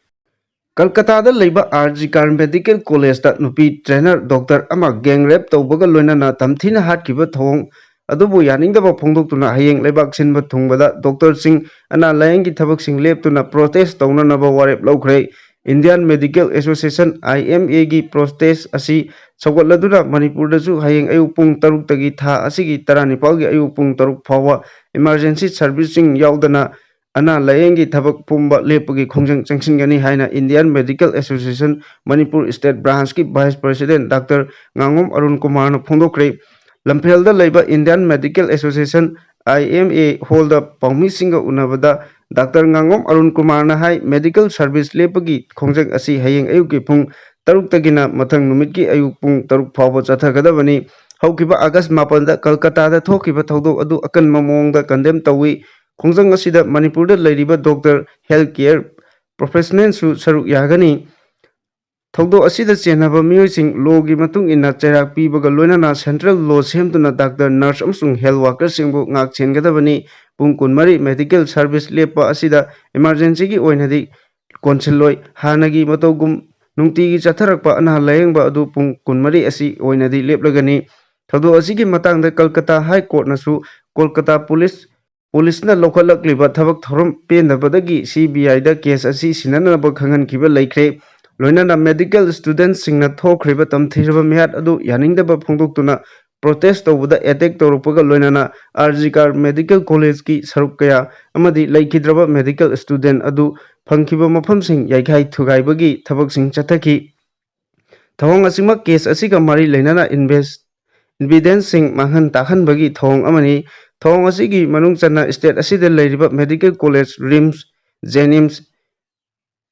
[SPEAKER 1] ꯀꯜꯀꯇꯥꯗ ꯂꯩꯕ ꯔ.ꯖꯤ.ꯀꯔ ꯃꯦꯗꯤꯀꯦꯜ ꯀꯣꯂꯦꯖꯇ ꯅꯨꯄꯤ ꯇ꯭ꯔꯦꯅꯔ ꯗꯣꯛꯇꯔ ꯑꯃ ꯒꯦꯡ ꯔꯦꯞ ꯇꯧꯕꯒ ꯂꯣꯏꯅꯅ ꯇꯝꯊꯤꯅ ꯍꯥꯠꯈꯤꯕ ꯊꯧꯑꯣꯡ ꯑꯗꯨꯕꯨ ꯌꯥꯅꯤꯡꯗꯕ ꯐꯣꯡꯗꯣꯛꯇꯨꯅ ꯍꯌꯦꯡ ꯂꯩꯕꯥꯛ ꯁꯤꯟꯕ ꯊꯨꯡꯕꯗ ꯗꯣꯛꯇꯔꯁꯤꯡ ꯑꯅꯥ ꯂꯥꯌꯦꯡꯒꯤ ꯊꯕꯛꯁꯤꯡ ꯂꯦꯞꯇꯨꯅ ꯄ꯭ꯔꯣꯇꯦꯁ ꯇꯧꯅꯅꯕ ꯋꯥꯔꯦꯞ ꯂꯧꯈ꯭ꯔꯦ꯫ ꯏꯟꯗꯤꯌꯟ ꯃꯦꯗꯤꯀꯦꯜ ꯑꯦꯁꯣꯁꯤꯌꯦꯁꯟ IMAꯒꯤ ꯄ꯭ꯔꯣꯇꯦꯁ ꯑꯁꯤ ꯁꯧꯒꯠꯂꯗꯨꯅ ꯃꯅꯤꯄꯨꯔꯗꯁꯨ ꯍꯌꯦꯡ ꯑꯌꯨꯛ ꯄꯨꯡ 6ꯇꯒꯤ ꯊꯥ ꯑꯁꯤꯒꯤ 19ꯒꯤ ꯑꯌꯨꯛ ꯄꯨꯡ 6 ꯐꯥꯎꯕ ꯏꯃꯔꯖꯦꯟꯁꯤ ꯁꯔꯚꯤꯁꯁꯤꯡ ꯌꯥꯎꯗꯅ ꯑꯅꯥ ꯂꯥꯌꯦꯡꯒꯤ ꯊꯕꯛ ꯄꯨꯝꯕ ꯂꯦꯞꯄꯒꯤ ꯈꯣꯡꯖꯪ ꯆꯪꯁꯤꯟꯒꯅꯤ ꯍꯥꯏꯅ Indian Medical Association Manipur state ꯕ꯭ꯔꯥꯟꯆꯀꯤ ꯚꯥꯏꯁ ꯄ꯭ꯔꯁꯤꯗꯦꯟꯠ ꯗꯥꯛꯇꯔ ꯉꯥꯉꯣꯝ ꯑꯔꯨꯟ ꯀꯨꯃꯥꯔꯅ ꯐꯣꯡꯗꯣꯛꯈ꯭ꯔꯦ꯫ ꯂꯝꯐꯦꯜꯗ ꯂꯩꯕ ꯏꯟꯗꯤꯌꯟ ꯃꯦꯗꯤꯀꯦꯜ ꯑꯦꯁꯣꯁꯤꯌꯦꯁꯟ IMA ꯍꯣꯜꯗ ꯄꯥꯎꯃꯤꯁꯤꯡꯒ ꯎꯅꯕꯗ ꯗꯥꯛꯇꯔ ꯉꯥꯉꯣꯝ ꯑꯔꯨꯟ ꯀꯨꯃꯥꯔꯅ ꯍꯥꯏ ꯃꯦꯗꯤꯀꯦꯜ ꯁꯔꯚꯤꯁ ꯂꯦꯞꯄꯒꯤ ꯈꯣꯡꯖꯪ ꯑꯁꯤ ꯍꯌꯦꯡ ꯑꯌꯨꯛꯀꯤ ꯄꯨꯡ 6ꯇꯒꯤꯅ ꯃꯊꯪ ꯅꯨꯃꯤꯠꯀꯤ ꯑꯌꯨꯛ ꯄꯨꯡ 6 ꯐꯥꯎꯕ ꯆꯠꯊꯒꯗꯕꯅꯤ꯫ ꯍꯧꯈꯤꯕ ꯑꯥꯒꯁꯠ 7ꯗ ꯀꯜꯀꯇꯥꯗ ꯊꯣꯛꯈꯤꯕ ꯊꯧꯗꯣꯛ ꯑꯗꯨ ꯑꯀꯟꯕ ꯃꯑꯣꯡꯗ ꯀꯟꯗꯦꯝ ꯇꯧꯏ꯫ ꯈꯣꯡꯖꯪ ꯑꯁꯤꯗ ꯃꯅꯤꯄꯨꯔꯗ ꯂꯩꯔꯤꯕ ꯗꯣꯛꯇꯔ, ꯍꯦꯜꯊ ꯀꯦꯌꯔ ꯄ꯭ꯔꯣꯐꯦꯁꯅꯦꯜꯁꯨ ꯁꯔꯨꯛ ꯌꯥꯒꯅꯤ꯫ ꯊꯧꯗꯣꯛ ꯑꯁꯤꯗ ꯆꯦꯟꯅꯕ ꯃꯤꯑꯣꯏꯁꯤꯡ ꯂꯣꯒꯤ ꯃꯇꯨꯡ ꯏꯟꯅ ꯆꯩꯔꯥꯛ ꯄꯤꯕꯒ ꯂꯣꯏꯅꯅ ꯁꯦꯟꯇ꯭ꯔꯦꯜ ꯂꯣ ꯁꯦꯝꯗꯨꯅ ꯗꯥꯛꯇꯔ, ꯅꯔꯁ ꯑꯃꯁꯨꯡ ꯍꯦꯜꯊ ꯋꯥꯔꯀꯔꯁꯤꯡꯕꯨ ꯉꯥꯛ ꯁꯦꯟꯒꯗꯕꯅꯤ꯫ ꯄꯨꯡ 24 ꯃꯦꯗꯤꯀꯦꯜ ꯁꯔꯚꯤꯁ ꯂꯦꯞꯄ ꯑꯁꯤꯗ ꯏꯃꯔꯖꯦꯟꯁꯤꯒꯤ ꯑꯣꯏꯅꯗꯤ ꯀꯣꯟꯁꯤꯜꯂꯣꯏ꯫ ꯍꯥꯟꯅꯒꯤ ꯃꯇꯧꯒꯨꯝ ꯅꯨꯡꯇꯤꯒꯤ ꯆꯠꯊꯔꯛꯄ ꯑꯅꯥ ꯂꯥꯌꯦꯡꯕ ꯑꯗꯨ ꯄꯨꯡ 24 ꯑꯁꯤ ꯑꯣꯏꯅꯗꯤ ꯂꯦꯞꯂꯒꯅꯤ꯫ ꯊꯧꯗꯣꯛ ꯑꯁꯤꯒꯤ ꯃꯇꯥꯡꯗ ꯀꯜꯀꯇꯥ ꯍꯥꯏ ꯀꯣꯔꯠꯅꯁꯨ ꯀꯣꯜꯀꯇꯥ ꯄꯨꯂꯤꯁꯅ ꯂꯧꯈꯠꯂꯛꯂꯤꯕ ꯊꯕꯛ ꯊꯧꯔꯝ ꯄꯦꯟꯗꯕꯗꯒꯤ CBIꯗ ꯀꯦꯁ ꯑꯁꯤ ꯁꯤꯟꯅꯅꯕ ꯈꯪꯍꯟꯈꯤꯕ ꯂꯩꯈ꯭ꯔꯦ꯫ ꯂꯣꯏꯅꯅ ꯃꯦꯗꯤꯀꯦल ꯁ꯭ꯇꯨꯗꯦꯟꯠꯁꯤꯡꯅ ꯊꯣꯛꯈ꯭ꯔꯤꯕ ꯇꯝꯊꯤꯔꯕ ꯃꯤꯍꯥꯠ ꯑꯗꯨ ꯌꯥꯅꯤꯡꯗꯕ ꯐꯣꯡꯗꯣꯛꯇꯨꯅ ꯄ꯭ꯔꯣꯇꯦꯁ ꯇꯧꯕꯗ ꯑꯦꯇꯦꯛ ꯇꯧꯔꯛꯄꯒ ꯂꯣꯏꯅꯅ ꯔ.ꯖꯤ.ꯀꯔ ꯃꯦꯗꯤꯀꯦꯜ ꯀꯣꯂꯦꯖꯀꯤ ꯁꯔꯨꯛ ꯀꯌꯥ ꯑꯃꯗꯤ ꯂꯩꯈꯤꯗ꯭ꯔꯕ ꯃꯦꯗꯤꯀꯦꯜ ꯁ꯭ꯇꯨꯗꯦꯟꯠ ꯑꯗꯨ ꯐꯪꯈꯤꯕ ꯃꯐꯝꯁꯤꯡ ꯌꯩꯈꯥꯏ ꯊꯨꯒꯥꯏꯕꯒꯤ ꯊꯕꯛꯁꯤꯡ ꯆꯠꯊꯈꯤ꯫ ꯊꯧꯑꯣꯡ ꯑꯁꯤꯃꯛ ꯀꯦꯁ ꯑꯁꯤꯒ ꯃꯔꯤ ꯂꯩꯅꯅ ꯏꯟꯚꯤꯗꯦꯟꯁꯁꯤꯡ ꯃꯥꯡꯍꯟ ꯇꯥꯛꯍꯟꯕꯒꯤ ꯊꯧꯑꯣꯡ ꯑꯃꯅꯤ꯫ ꯊꯧꯑꯣꯡ ꯑꯁꯤꯒꯤ ꯃꯅꯨꯡ ꯆꯟꯅ ꯁ꯭ꯇꯦꯠ ꯑꯁꯤꯗ ꯂꯩꯔꯤꯕ ꯃꯦꯗꯤꯀꯦꯜ ꯀꯣꯂꯦꯖ, ꯔꯤꯝꯁ, ꯖꯦꯅꯤꯝꯁ,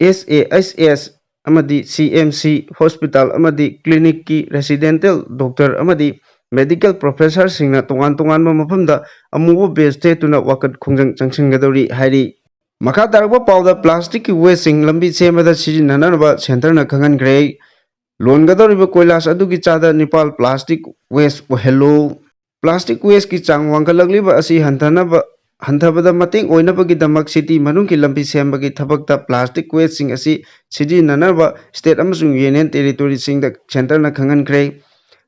[SPEAKER 1] SAHS ꯑꯃꯗꯤ CMC ꯍꯣꯁꯄꯤꯇꯥꯜ ꯑꯃꯗꯤ ꯀ꯭ꯂꯤꯅꯤꯛꯀꯤ ꯔꯦꯁꯤꯗꯦꯟꯇꯦꯜ ꯗꯣꯛꯇꯔ ꯑꯃꯗꯤ ꯃꯦꯗꯤꯀꯦꯜ ꯄ꯭ꯔꯣꯐꯦꯁꯔꯁꯤꯡꯅ ꯇꯣꯉꯥꯟ ꯇꯣꯉꯥꯟꯕ ꯃꯐꯝꯗ ꯑꯃꯨꯕ ꯕꯦꯖ ꯊꯦꯠꯇꯨꯅ ꯋꯥꯀꯠ ꯈꯣꯡꯖꯪ ꯆꯪꯁꯤꯟꯒꯗꯧꯔꯤ ꯍꯥꯏꯔꯤ꯫ ꯃꯈꯥ ꯇꯥꯔꯛꯄ ꯄꯥꯎꯗ ꯄ꯭ꯂꯥꯁꯇꯤꯛꯀꯤ ꯋꯦꯁꯁꯤꯡ ꯂꯝꯕꯤ ꯁꯦꯝꯕꯗ ꯁꯤꯖꯤꯟꯅꯅꯕ ꯁꯦꯟꯇꯔꯅ ꯈꯪꯍꯟꯈ꯭ꯔꯦ꯫ ꯂꯣꯟꯒꯗꯧꯔꯤꯕ ꯀꯣꯏꯂꯥꯁ ꯑꯗꯨꯒꯤ ꯆꯥꯗ 9 ꯄ꯭ꯂꯥꯁꯇꯤꯛ ꯋꯦꯁ ꯑꯣꯏꯍꯜꯂꯨ꯫ ꯄ꯭ꯂꯥꯁꯇꯤꯛ ꯋꯦꯁꯀꯤ ꯆꯥꯡ ꯋꯥꯡꯈꯠꯂꯛꯂꯤꯕ ꯑꯁꯤ ꯍꯟꯊꯕꯗ ꯃꯇꯦꯡ ꯑꯣꯏꯅꯕꯒꯤꯗꯃꯛ ꯁꯤꯇꯤ ꯃꯅꯨꯡꯒꯤ ꯂꯝꯕꯤ ꯁꯦꯝꯕꯒꯤ ꯊꯕꯛꯇ ꯄ꯭ꯂꯥꯁꯇꯤꯛ ꯋꯦꯁꯁꯤꯡ ꯑꯁꯤ ꯁꯤꯖꯤꯟꯅꯅꯕ ꯁ꯭ꯇꯦꯠ ꯑꯃꯁꯨꯡ ꯌꯨꯅꯤꯌꯟ ꯇꯦꯔꯤꯇꯣꯔꯤꯁꯤꯡꯗ ꯁꯦꯟꯇꯔꯅ ꯈꯪꯍꯟꯈ꯭ꯔꯦ꯫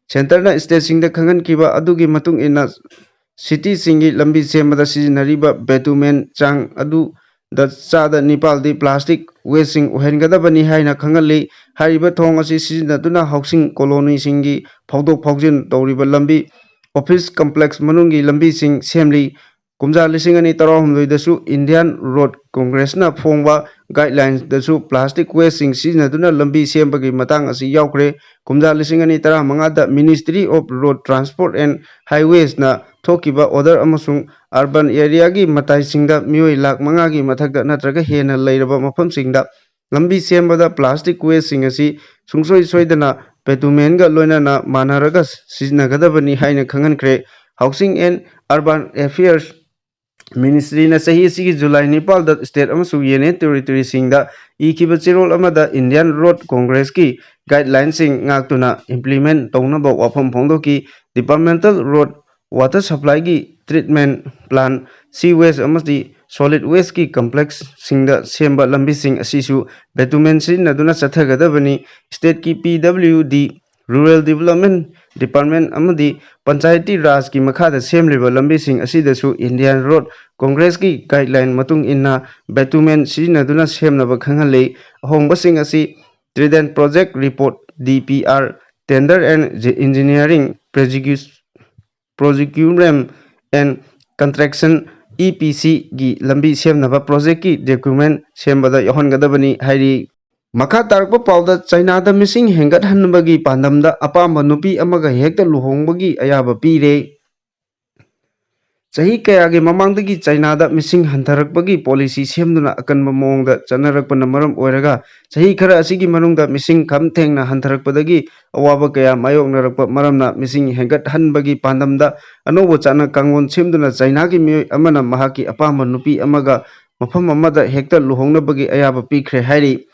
[SPEAKER 1] ꯁꯦꯟꯇꯔꯅ ꯁ꯭ꯇꯦꯠꯁꯤꯡꯗ ꯈꯪꯍꯟꯈꯤꯕ ꯑꯗꯨꯒꯤ ꯃꯇꯨꯡ ꯏꯟꯅ ꯁꯤꯇꯤꯁꯤꯡꯒꯤ ꯂꯝꯕꯤ ꯁꯦꯝꯕꯗ ꯁꯤꯖꯤꯟꯅꯔꯤꯕ ꯕꯤꯇꯨꯃꯦꯟ ꯆꯥꯡ ꯑꯗꯨꯗ ꯆꯥꯗ 9ꯗꯤ ꯄ꯭ꯂꯥꯁꯇꯤꯛ ꯋꯦꯁꯁꯤꯡ ꯑꯣꯏꯍꯟꯒꯗꯕꯅꯤ ꯍꯥꯏꯅ ꯈꯪꯍꯜꯂꯤ꯫ ꯍꯥꯏꯔꯤꯕ ꯊꯧꯑꯣꯡ ꯑꯁꯤ ꯁꯤꯖꯤꯟꯅꯗꯨꯅ ꯍꯥꯎꯁꯤꯡ ꯀꯣꯂꯣꯅꯤꯁꯤꯡꯒꯤ ꯐꯥꯎꯗꯣꯛ ꯐꯥꯎꯖꯤꯟ ꯇꯧꯔꯤꯕ ꯂꯝꯕꯤ, ꯑꯣꯐꯤꯁ ꯀꯝꯄ꯭ꯂꯦꯛꯁ ꯃꯅꯨꯡꯒꯤ ꯂꯝꯕꯤꯁꯤꯡ ꯁꯦꯝꯂꯤ꯫ ꯀꯨꯝꯖꯥ 2018ꯗꯁꯨ ꯏꯟꯗꯤꯌꯟ ꯔꯣꯗ ꯀꯣꯡꯒ꯭ꯔꯦꯁꯅ ꯐꯣꯡꯕ ꯒꯥꯏꯗꯂꯥꯏꯟꯁꯗꯁꯨ ꯄ꯭ꯂꯥꯁꯇꯤꯛ ꯋꯦꯁꯁꯤꯡ ꯁꯤꯖꯤꯟꯅꯗꯨꯅ ꯂꯝꯕꯤ ꯁꯦꯝꯕꯒꯤ ꯃꯇꯥꯡ ꯑꯁꯤ ꯌꯥꯎꯈ꯭ꯔꯦ꯫ ꯀꯨꯝꯖꯥ 2015ꯗ ministry of road transport and ꯍꯥꯏꯋꯦꯖꯅ ꯊꯣꯛꯈꯤꯕ ꯑꯣꯔꯗꯔ ꯑꯃꯁꯨꯡ ꯑꯔꯕꯥꯟ ꯑꯦꯔꯤꯌꯥꯒꯤ ꯃꯇꯥꯏꯁꯤꯡꯗ ꯃꯤꯑꯣꯏ ꯂꯥꯈ 5ꯒꯤ ꯃꯊꯛꯇ ꯅꯠꯇ꯭ꯔꯒ ꯍꯦꯟꯅ ꯂꯩꯔꯕ ꯃꯐꯝꯁꯤꯡꯗ ꯂꯝꯕꯤ ꯁꯦꯝꯕꯗ ꯄ꯭ꯂꯥꯁꯇꯤꯛ ꯋꯦꯁꯁꯤꯡ ꯑꯁꯤ ꯁꯨꯡꯁꯣꯏ ꯁꯣꯏꯗꯅ ꯕꯤꯇꯨꯃꯦꯟꯒ ꯂꯣꯏꯅꯅ ꯃꯥꯟꯅꯔꯒ ꯁꯤꯖꯤꯟꯅꯒꯗꯕꯅꯤ ꯍꯥꯏꯅ ꯈꯪꯍꯟꯈ꯭ꯔꯦ꯫ ꯍꯥꯎꯁꯤꯡ ꯑꯦꯟ ꯑꯔꯕꯥꯟ ꯑꯦꯐꯤꯌꯔꯁ ꯃꯤꯅꯤꯁꯇ꯭ꯔꯤꯅ ꯆꯍꯤ ꯑꯁꯤꯒꯤ ꯖꯨꯂꯥꯏ 9ꯗ ꯁ꯭ꯇꯦꯠ ꯑꯃꯁꯨꯡ ꯌꯨꯅꯤꯌꯟ ꯇꯦꯔꯤꯇꯣꯔꯤꯁꯤꯡꯗ ꯏꯈꯤꯕ ꯆꯦꯔꯣꯜ ꯑꯃꯗ ꯏꯟꯗꯤꯌꯟ ꯔꯣꯗ ꯀꯣꯡꯒ꯭ꯔꯦꯁꯀꯤ ꯒꯥꯏꯗꯂꯥꯏꯟꯁꯤꯡ ꯉꯥꯛꯇꯨꯅ ꯏꯝꯄ꯭ꯂꯤꯃꯦꯟꯠ ꯇꯧꯅꯕ ꯋꯥꯐꯝ ꯐꯣꯡꯗꯣꯛꯈꯤ꯫ ꯗꯤꯄꯥꯔꯠꯃꯦꯟꯇꯦꯜ ꯔꯣꯗ ꯋꯥꯇꯔ ꯁꯄ꯭ꯂꯥꯏꯒꯤ ꯇ꯭ꯔꯤꯠꯃꯦꯟꯠ ꯄ꯭ꯂꯥꯟꯠ, ꯁꯤ-ꯋꯦꯁ ꯑꯃꯗꯤ ꯁꯣꯂꯤꯗ ꯋꯦꯁꯀꯤ ꯀꯝꯄ꯭ꯂꯦꯛꯁꯁꯤꯡꯗ ꯁꯦꯝꯕ ꯂꯝꯕꯤꯁꯤꯡ ꯑꯁꯤꯁꯨ ꯕꯤꯇꯨꯃꯦꯟ ꯁꯤꯖꯤꯟꯅꯗꯨꯅ ꯆꯠꯊꯒꯗꯕꯅꯤ꯫ ꯁ꯭ꯇꯦꯠꯀꯤ ꯄꯤ.ꯗꯕ꯭ꯜꯌꯨ.ꯗꯤ, ꯔꯨꯔꯦꯜ ꯗꯤꯚꯦꯂꯞꯃꯦꯟꯠ ꯗꯤꯄꯥꯔꯠꯃꯦꯟꯠ ꯑꯃꯗꯤ ꯄꯟꯆꯥꯌꯇꯤ ꯔꯥꯖꯀꯤ ꯃꯈꯥꯗ ꯁꯦꯝꯂꯤꯕ ꯂꯝꯕꯤꯁꯤꯡ ꯑꯁꯤꯗꯁꯨ ꯏꯟꯗꯤꯌꯟ ꯔꯣꯗ ꯀꯣꯡꯒ꯭ꯔꯦꯁꯀꯤ ꯒꯥꯏꯗꯂꯥꯏꯟ ꯃꯇꯨꯡ ꯏꯟꯅ ꯕꯤꯇꯨꯃꯦꯟ ꯁꯤꯖꯤꯟꯅꯗꯨꯅ ꯁꯦꯝꯅꯕ ꯈꯪꯍꯜꯂꯤ꯫ ꯑꯍꯣꯡꯕꯁꯤꯡ ꯑꯁꯤ trident project report (DPR), tender and engineering procurement and construction (EPC) ꯒꯤ ꯂꯝꯕꯤ ꯁꯦꯝꯅꯕ ꯄ꯭ꯔꯣꯖꯦꯛꯠꯀꯤ ꯗꯣꯀ꯭ꯌꯨꯃꯦꯟꯠ ꯁꯦꯝꯕꯗ ꯌꯥꯎꯍꯟꯒꯗꯕꯅꯤ ꯍꯥꯏꯔꯤ꯫ ꯃꯈꯥ ꯇꯥꯔꯛꯄ ꯄꯥꯎꯗ ꯆꯥꯏꯅꯥꯗ ꯃꯤꯁꯤꯡ ꯍꯦꯟꯒꯠꯍꯟꯕꯒꯤ ꯄꯥꯟꯗꯝꯗ ꯑꯄꯥꯝꯕ ꯅꯨꯄꯤ ꯑꯃꯒ ꯍꯦꯛꯇ ꯂꯨꯍꯣꯡꯕꯒꯤ ꯑꯌꯥꯕ ꯄꯤꯔꯦ꯫ ꯆꯍꯤ ꯀꯌꯥꯒꯤ ꯃꯃꯥꯡꯗꯒꯤ ꯆꯥꯏꯅꯥꯗ ꯃꯤꯁꯤꯡ ꯍꯟꯊꯔꯛꯄꯒꯤ ꯄꯣꯂꯤꯁꯤ ꯁꯦꯝꯗꯨꯅ ꯑꯀꯟꯕ ꯃꯑꯣꯡꯗ ꯆꯠꯅꯔꯛꯄꯅ ꯃꯔꯝ ꯑꯣꯏꯔꯒ ꯆꯍꯤ ꯈꯔ ꯑꯁꯤꯒꯤ ꯃꯅꯨꯡꯗ ꯃꯤꯁꯤꯡ ꯈꯝ ꯊꯦꯡꯅ ꯍꯟꯊꯔꯛꯄꯗꯒꯤ ꯑꯋꯥꯕ ꯀꯌꯥ ꯃꯥꯌꯣꯛꯅꯔꯛꯄ ꯃꯔꯝꯅ ꯃꯤꯁꯤꯡ ꯍꯦꯟꯒꯠꯍꯟꯕꯒꯤ ꯄꯥꯟꯗꯝꯗ ꯑꯅꯧꯕ ꯆꯠꯅ ꯀꯥꯡꯂꯣꯟ ꯁꯦꯝꯗꯨꯅ ꯆꯥꯏꯅꯥꯒꯤ ꯃꯤꯑꯣꯏ ꯑꯃꯅ ꯃꯍꯥꯛꯀꯤ ꯑꯄꯥꯝꯕ ꯅꯨꯄꯤ ꯑꯃꯒ ꯃꯐꯝ ꯑꯃꯗ ꯍꯦꯛꯇ ꯂꯨꯍꯣꯡꯅꯕꯒꯤ ꯑꯌꯥꯕ ꯄꯤꯈ꯭ꯔꯦ ꯍꯥꯏꯔꯤ꯫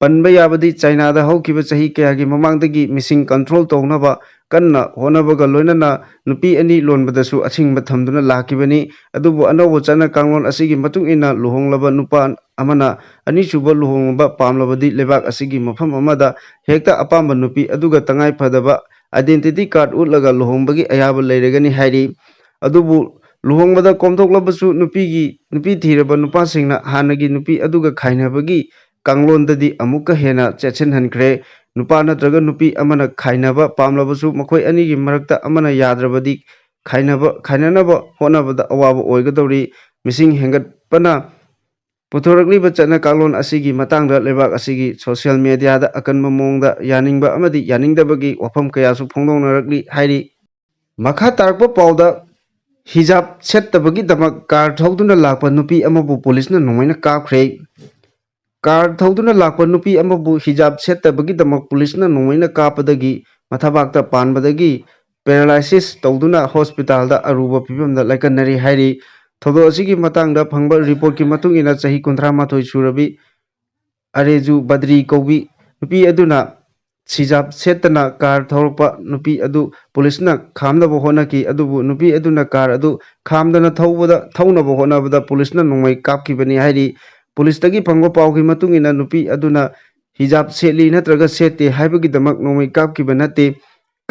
[SPEAKER 1] ꯄꯟꯕ ꯌꯥꯕꯗꯤ ꯆꯥꯏꯅꯥꯗ ꯍꯧꯈꯤꯕ ꯆꯍꯤ ꯀꯌꯥꯒꯤ ꯃꯃꯥꯡꯗꯒꯤ ꯃꯤꯁꯤꯡ ꯀꯟꯇ꯭ꯔꯣꯜ ꯇꯧꯅꯕ ꯀꯟꯅ ꯍꯣꯠꯅꯕꯒ ꯂꯣꯏꯅꯅ ꯅꯨꯄꯤ ꯑꯅꯤ ꯂꯣꯟꯕꯗꯁꯨ ꯑꯊꯤꯡꯕ ꯊꯝꯗꯨꯅ ꯂꯥꯛꯈꯤꯕꯅꯤ꯫ ꯑꯗꯨꯕꯨ ꯑꯅꯧꯕ ꯆꯠꯅ ꯀꯥꯡꯂꯣꯟ ꯑꯁꯤꯒꯤ ꯃꯇꯨꯡ ꯏꯟꯅ ꯂꯨꯍꯣꯡꯂꯕ ꯅꯨꯄꯥ ꯑꯃꯅ ꯑꯅꯤꯁꯨꯕ ꯂꯨꯍꯣꯡꯕ ꯄꯥꯝꯂꯕꯗꯤ ꯂꯩꯕꯥꯛ ꯑꯁꯤꯒꯤ ꯃꯐꯝ ꯑꯃꯗ ꯍꯦꯛꯇ ꯑꯄꯥꯝꯕ ꯅꯨꯄꯤ ꯑꯗꯨꯒ ꯇꯉꯥꯏ ꯐꯗꯕ ꯑꯥꯏꯗꯦꯟꯇꯤꯇꯤ ꯀꯥꯔꯗ ꯎꯠꯂꯒ ꯂꯨꯍꯣꯡꯕꯒꯤ ꯑꯌꯥꯕ ꯂꯩꯔꯒꯅꯤ ꯍꯥꯏꯔꯤ꯫ ꯑꯗꯨꯕꯨ ꯂꯨꯍꯣꯡꯕꯗ ꯀꯣꯝꯊꯣꯛꯂꯕꯁꯨ ꯅꯨꯄꯤ ꯊꯤꯔꯕ ꯅꯨꯄꯥꯁꯤꯡꯅ ꯍꯥꯟꯅꯒꯤ ꯅꯨꯄꯤ ꯑꯗꯨꯒ ꯈꯥꯏꯅꯕꯒꯤ ꯀꯥꯡꯂꯣꯟꯗꯗꯤ ꯑꯃꯨꯛꯀ ꯍꯦꯟꯅ ꯆꯦꯠꯁꯤꯟꯍꯟꯈ꯭ꯔꯦ꯫ ꯅꯨꯄꯥ ꯅꯠꯇ꯭ꯔꯒ ꯅꯨꯄꯤ ꯑꯃꯅ ꯈꯥꯏꯅꯕ ꯄꯥꯝꯂꯕꯁꯨ ꯃꯈꯣꯏ ꯑꯅꯤꯒꯤ ꯃꯔꯛꯇ ꯑꯃꯅ ꯌꯥꯗ꯭ꯔꯕꯗꯤ ꯈꯥꯏꯅꯅꯕ ꯍꯣꯠꯅꯕꯗ ꯑꯋꯥꯕ ꯑꯣꯏꯒꯗꯧꯔꯤ꯫ ꯃꯤꯁꯤꯡ ꯍꯦꯟꯒꯠꯄꯅ ꯄꯨꯊꯣꯔꯛꯂꯤꯕ ꯆꯠꯅ ꯀꯥꯡꯂꯣꯟ ꯑꯁꯤꯒꯤ ꯃꯇꯥꯡꯗ ꯂꯩꯕꯥꯛ ꯑꯁꯤꯒꯤ ꯁꯣꯁꯤꯌꯦꯜ ꯃꯤꯗꯤꯌꯥꯗ ꯑꯀꯟꯕ ꯃꯑꯣꯡꯗ ꯌꯥꯅꯤꯡꯕ ꯑꯃꯗꯤ ꯌꯥꯅꯤꯡꯗꯕꯒꯤ ꯋꯥꯐꯝ ꯀꯌꯥꯁꯨ ꯐꯣꯡꯗꯣꯛꯅꯔꯛꯂꯤ ꯍꯥꯏꯔꯤ꯫ ꯃꯈꯥ ꯇꯥꯔꯛꯄ ꯄꯥꯎꯗ ꯍꯤꯖꯥꯕ ꯁꯦꯠꯇꯕꯒꯤꯗꯃꯛ ꯀꯥꯔ ꯊꯧꯗꯨꯅ ꯂꯥꯛꯄ ꯅꯨꯄꯤ ꯑꯃꯕꯨ ꯄꯨꯂꯤꯁꯅ ꯅꯣꯡꯃꯩꯅ ꯀꯥꯞꯈ꯭ꯔꯦ꯫ ꯀꯥꯔ ꯊꯧꯗꯨꯅ ꯂꯥꯛꯄ ꯅꯨꯄꯤ ꯑꯃꯕꯨ ꯍꯤꯖꯥꯕ ꯁꯦꯠꯇꯕꯒꯤꯗꯃꯛ ꯄꯨꯂꯤꯁꯅ ꯅꯣꯡꯃꯩꯅ ꯀꯥꯞꯄꯗꯒꯤ ꯃꯊꯕꯥꯛꯇ ꯄꯥꯟꯕꯗꯒꯤ ꯄꯦꯔꯥꯂꯥꯏꯁꯤꯁ ꯇꯧꯗꯨꯅ ꯍꯣꯁꯄꯤꯇꯥꯜꯗ ꯑꯔꯨꯕ ꯐꯤꯚꯝꯗ ꯂꯩꯀꯠꯅꯔꯤ ꯍꯥꯏꯔꯤ꯫ ꯊꯧꯗꯣꯛ ꯑꯁꯤꯒꯤ ꯃꯇꯥꯡꯗ ꯐꯪꯕ ꯔꯤꯄꯣꯔꯠꯀꯤ ꯃꯇꯨꯡ ꯏꯟꯅ ꯆꯍꯤ 38 ꯁꯨꯔꯕꯤ 𝗂𝗛𝗓 ꯀꯧꯕꯤ ꯅꯨꯄꯤ ꯑꯗꯨꯅ ꯍꯤꯖꯥꯕ ꯁꯦꯠꯇꯅ ꯀꯥꯔ ꯊꯧꯔꯛꯄ ꯅꯨꯄꯤ ꯑꯗꯨ ꯄꯨꯂꯤꯁꯅ ꯈꯥꯝꯅꯕ ꯍꯣꯠꯅꯈꯤ꯫ ꯑꯗꯨꯕꯨ ꯅꯨꯄꯤ ꯑꯗꯨꯅ ꯀꯥꯔ ꯑꯗꯨ ꯈꯥꯝꯗꯅ ꯊꯧꯅꯕ ꯍꯣꯠꯅꯕꯗ ꯄꯨꯂꯤꯁꯅ ꯅꯣꯡꯃꯩ ꯀꯥꯞꯈꯤꯕꯅꯤ ꯍꯥꯏꯔꯤ꯫ ꯄꯨꯂꯤꯁꯇꯒꯤ ꯐꯪꯕ ꯄꯥꯎꯒꯤ ꯃꯇꯨꯡ ꯏꯟꯅ ꯅꯨꯄꯤ ꯑꯗꯨꯅ ꯍꯤꯖꯥꯕ ꯁꯦꯠꯂꯤ ꯅꯠꯇ꯭ꯔꯒ ꯁꯦꯠꯇꯦ ꯍꯥꯏꯕꯒꯤꯗꯃꯛ ꯅꯣꯡꯃꯩ ꯀꯥꯞꯈꯤꯕ ꯅꯠꯇꯦ꯫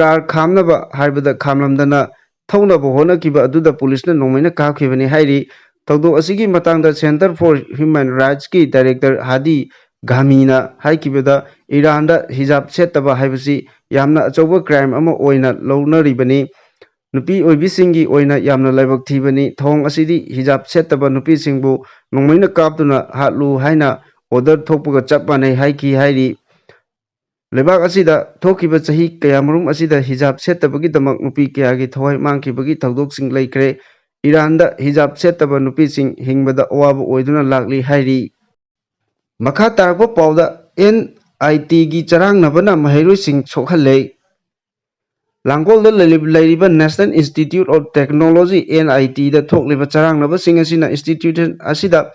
[SPEAKER 1] ꯀꯥꯔ ꯈꯥꯝꯅꯕ ꯍꯥꯏꯕꯗ ꯈꯥꯝꯂꯝꯗꯅ ꯊꯧꯅꯕ ꯍꯣꯠꯅꯈꯤꯕ ꯑꯗꯨꯗ ꯄꯨꯂꯤꯁꯅ ꯅꯣꯡꯃꯩꯅ ꯀꯥꯞꯈꯤꯕꯅꯤ ꯍꯥꯏꯔꯤ꯫ ꯊꯧꯗꯣꯛ ꯑꯁꯤꯒꯤ ꯃꯇꯥꯡꯗ ꯁꯦꯟꯇꯔ ꯐꯣꯔ ꯍ꯭ꯌꯨꯃꯦꯟ ꯔꯥꯏꯠꯁꯀꯤ ꯗꯥꯏꯔꯦꯛꯇꯔ ꯍꯥꯗꯤ ꯘꯥꯃꯤꯅ ꯍꯥꯏꯈꯤꯕꯗ ꯏꯔꯥꯟꯗ ꯍꯤꯖꯥꯕ ꯁꯦꯠꯇꯕ ꯍꯥꯏꯕꯁꯤ ꯌꯥꯝꯅ ꯑꯆꯧꯕ ꯀ꯭ꯔꯥꯏꯝ ꯑꯃ ꯑꯣꯏꯅ ꯂꯧꯅꯔꯤꯕꯅꯤ꯫ ꯅꯨꯄꯤ ꯑꯣꯏꯕꯤꯁꯤꯡꯒꯤ ꯑꯣꯏꯅ ꯌꯥꯝꯅ ꯂꯥꯏꯕꯛ ꯊꯤꯕꯅꯤ꯫ ꯊꯧꯑꯣꯡ ꯑꯁꯤꯗꯤ ꯍꯤꯖꯥꯕ ꯁꯦꯠꯇꯕ ꯅꯨꯄꯤꯁꯤꯡꯕꯨ ꯅꯣꯡꯃꯩꯅ ꯀꯥꯞꯇꯨꯅ ꯍꯥꯠꯂꯨ ꯍꯥꯏꯅ ꯑꯣꯔꯗꯔ ꯊꯣꯛꯄꯒ ꯆꯞ ꯃꯥꯟꯅꯩ ꯍꯥꯏꯈꯤ ꯍꯥꯏꯔꯤ꯫ ꯂꯩꯕꯥꯛ ꯑꯁꯤꯗ ꯊꯣꯛꯈꯤꯕ ꯆꯍꯤ ꯀꯌꯥꯃꯔꯨꯝ ꯑꯁꯤꯗ ꯍꯤꯖꯥꯕ ꯁꯦꯠꯇꯕꯒꯤꯗꯃꯛ ꯅꯨꯄꯤ ꯀꯌꯥꯒꯤ ꯊꯋꯥꯏ ꯃꯥꯡꯈꯤꯕꯒꯤ ꯊꯧꯗꯣꯛꯁꯤꯡ ꯂꯩꯈ꯭ꯔꯦ꯫ ꯏꯔꯥꯟꯗ ꯍꯤꯖꯥꯕ ꯁꯦꯠꯇꯕ ꯅꯨꯄꯤꯁꯤꯡ ꯍꯤꯡꯕꯗ ꯑꯋꯥꯕ ꯑꯣꯏꯗꯨꯅ ꯂꯥꯛꯂꯤ ꯍꯥꯏꯔꯤ꯫ ꯃꯈꯥ ꯇꯥꯔꯛꯄ ꯄꯥꯎꯗ NITꯒꯤ ꯆꯔꯥꯡꯅꯕꯅ ꯃꯍꯩꯔꯣꯏꯁꯤꯡ ꯁꯣꯛꯍꯜꯂꯦ꯫ ꯂꯥꯡꯒꯣꯜꯗ ꯂꯩꯔꯤꯕ ꯅꯦꯁꯅꯦꯜ ꯏꯟꯁꯇꯤꯇ꯭ꯌꯨꯠ ꯑꯣꯐ ꯇꯦꯛꯅꯣꯂꯣꯖꯤ (NITꯗ ꯊꯣꯛꯂꯤꯕ ꯆꯔꯥꯡꯅꯕꯁꯤꯡ ꯑꯁꯤꯅ ꯏꯟꯁꯇꯤꯇ꯭ꯌꯨꯁꯟ ꯑꯁꯤꯗ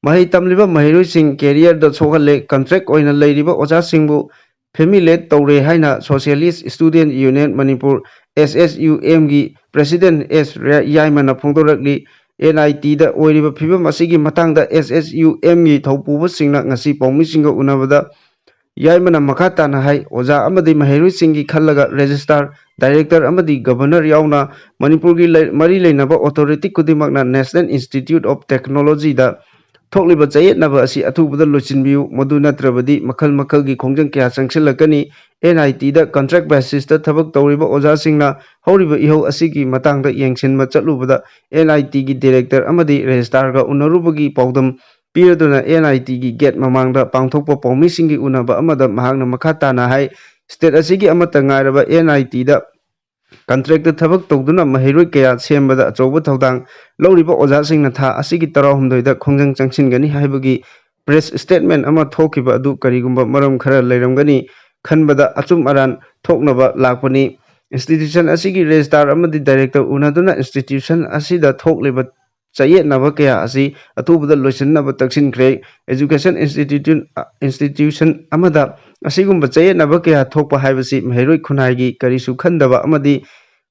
[SPEAKER 1] Mahai tamliba mahiroising career da sohale contract oina leiriba ojasingbu 𝗞𝗛𝗨 ꯇꯧꯔꯦ ꯍꯥꯏꯅ Socialist Student Union Manipur SSUM ꯒꯤ President S. ꯌꯥꯏꯃꯅ ꯐꯣꯡꯗꯣꯔꯛꯂꯤ NIT ꯗ ꯑꯣꯏꯔꯤꯕ ꯐꯤꯚꯝ ꯑꯁꯤꯒꯤ ꯃꯇꯥꯡꯗ SSUM ꯒꯤ ꯊꯧꯄꯨꯕꯁꯤꯡꯅ ꯉꯁꯤ ꯄꯥꯎꯃꯤꯁꯤꯡꯒ ꯎꯅꯕꯗ ꯌꯥꯏꯃꯅ ꯃꯈꯥ ꯇꯥꯅ ꯍꯥꯏ ꯑꯣꯖꯥ ꯑꯃꯗꯤ ꯃꯍꯩꯔꯣꯏꯁꯤꯡꯒꯤ ꯈꯜꯂꯒ ꯔꯦꯖꯤꯁꯇ꯭ꯔꯥꯔ ꯗꯥꯏꯔꯦꯛꯇꯔ ꯑꯃꯗꯤ ꯒꯚꯔꯅꯔ ꯌꯥꯎꯅ ꯃꯅꯤꯄꯨꯔꯒꯤ ꯃꯔꯤ ꯂꯩꯅꯕ ꯑꯣꯊꯣꯔꯤꯇꯤ ꯈꯨꯗꯤꯡꯃꯛꯅ ꯅꯦꯁꯅꯦꯜ ꯏꯟꯁꯇꯤꯇ꯭ꯌꯨꯠ ꯑꯣꯐ ꯇꯦꯛꯅꯣꯂꯣꯖꯤꯗ ꯊꯣꯛꯂꯤꯕ ꯆꯌꯦꯠꯅꯕ ꯑꯁꯤ ꯑꯊꯨꯕꯗ ꯂꯣꯏꯁꯤꯟꯕꯤꯌꯨ ꯃꯗꯨ ꯅꯠꯇ꯭ꯔꯕꯗꯤ ꯃꯈꯜ ꯃꯈꯜꯒꯤ ꯈꯣꯡꯖꯪ ꯀꯌꯥ ꯆꯪꯁꯤꯜꯂꯛꯀꯅꯤ NIT ꯗ ꯀꯟꯇ꯭ꯔꯦꯛ ꯕꯦꯁꯤꯁꯇ ꯊꯕꯛ ꯇꯧꯔꯤꯕ ꯑꯣꯖꯥꯁꯤꯡꯅ ꯍꯧꯔꯤꯕ ꯏꯍꯧ ꯑꯁꯤꯒꯤ ꯃꯇꯥꯡꯗ ꯌꯦꯡꯁꯤꯟꯕ ꯆꯠꯂꯨꯕꯗ NIT ꯒꯤ ꯗꯤꯔꯦꯛꯇꯔ ꯑꯃꯗꯤ ꯔꯦꯖꯤꯁꯇ꯭ꯔꯥꯔꯒ ꯎꯅꯔꯨꯕꯒꯤ ꯄꯥꯎꯗꯝ ꯄꯤꯔꯗꯨꯅ NIT ꯒꯤ ꯒꯦꯠ ꯃꯃꯥꯡꯗ ꯄꯥꯡꯊꯣꯛꯄ ꯄꯥꯎꯃꯤꯁꯤꯡꯒꯤ ꯎꯅꯕ ꯑꯃꯗ ꯃꯍꯥꯛꯅ ꯃꯈꯥ ꯇꯥꯅ ꯍꯥꯏ ꯁ꯭ꯇꯦꯠ ꯑꯁꯤꯒꯤ ꯑꯃꯠꯇ ꯉꯥꯏꯔꯕ NIT ꯗ ꯀꯟꯇ꯭ꯔꯦꯛꯇ ꯊꯕꯛ ꯇꯧꯗꯨꯅ ꯃꯍꯩꯔꯣꯏ ꯀꯌꯥ ꯁꯦꯝꯕꯗ ꯑꯆꯧꯕ ꯊꯧꯗꯥꯡ ꯂꯧꯔꯤꯕ ꯑꯣꯖꯥꯁꯤꯡꯅ ꯊꯥ ꯑꯁꯤꯒꯤ 12ꯗ ꯈꯣꯡꯖꯪ ꯆꯪꯁꯤꯟꯒꯅꯤ ꯍꯥꯏꯕꯒꯤ ꯄ꯭ꯔꯦꯁ ꯁ꯭ꯇꯦꯠꯃꯦꯟ ꯑꯃ ꯊꯣꯛꯈꯤꯕ ꯑꯗꯨ ꯀꯔꯤꯒꯨꯝꯕ ꯃꯔꯝ ꯈꯔ ꯂꯩꯔꯝꯒꯅꯤ ꯈꯟꯕꯗ ꯑꯆꯨꯝ ꯑꯔꯥꯟ ꯊꯣꯛꯅꯕ ꯂꯥꯛꯄꯅꯤ ꯏꯟꯁꯇꯤꯇ꯭ꯌꯨꯁꯟ ꯑꯁꯤꯒꯤ ꯔꯦꯖꯤꯁꯇ꯭ꯔꯥꯔ ꯑꯃꯗꯤ ꯗꯥꯏꯔꯦꯛꯇꯔ ꯎꯅꯗꯨꯅ ꯏꯟꯁꯇꯤꯇ꯭ꯌꯨꯁꯟ ꯑꯁꯤꯗ ꯊꯣꯛꯂꯤꯕ ꯆꯌꯦꯠꯅꯕ ꯀꯌꯥ ꯑꯁꯤ ꯑꯊꯨꯕꯗ ꯂꯣꯏꯁꯤꯟꯅꯕ ꯇꯛꯁꯤꯟꯈ꯭ꯔꯦ ꯑꯦꯖꯨꯀꯦꯁꯟ ꯏꯟꯁꯇꯤꯇ꯭ꯌꯨꯁꯟ ꯑꯃꯗ ꯑꯁꯤꯒꯨꯝꯕ ꯆꯌꯦꯠꯅꯕ ꯀꯌꯥ ꯊꯣꯛꯄ ꯍꯥꯏꯕꯁꯤ ꯃꯍꯩꯔꯣꯏ ꯈꯨꯟꯅꯥꯏꯒꯤ ꯀꯔꯤꯁꯨ ꯈꯟꯗꯕ ꯑꯃꯗꯤ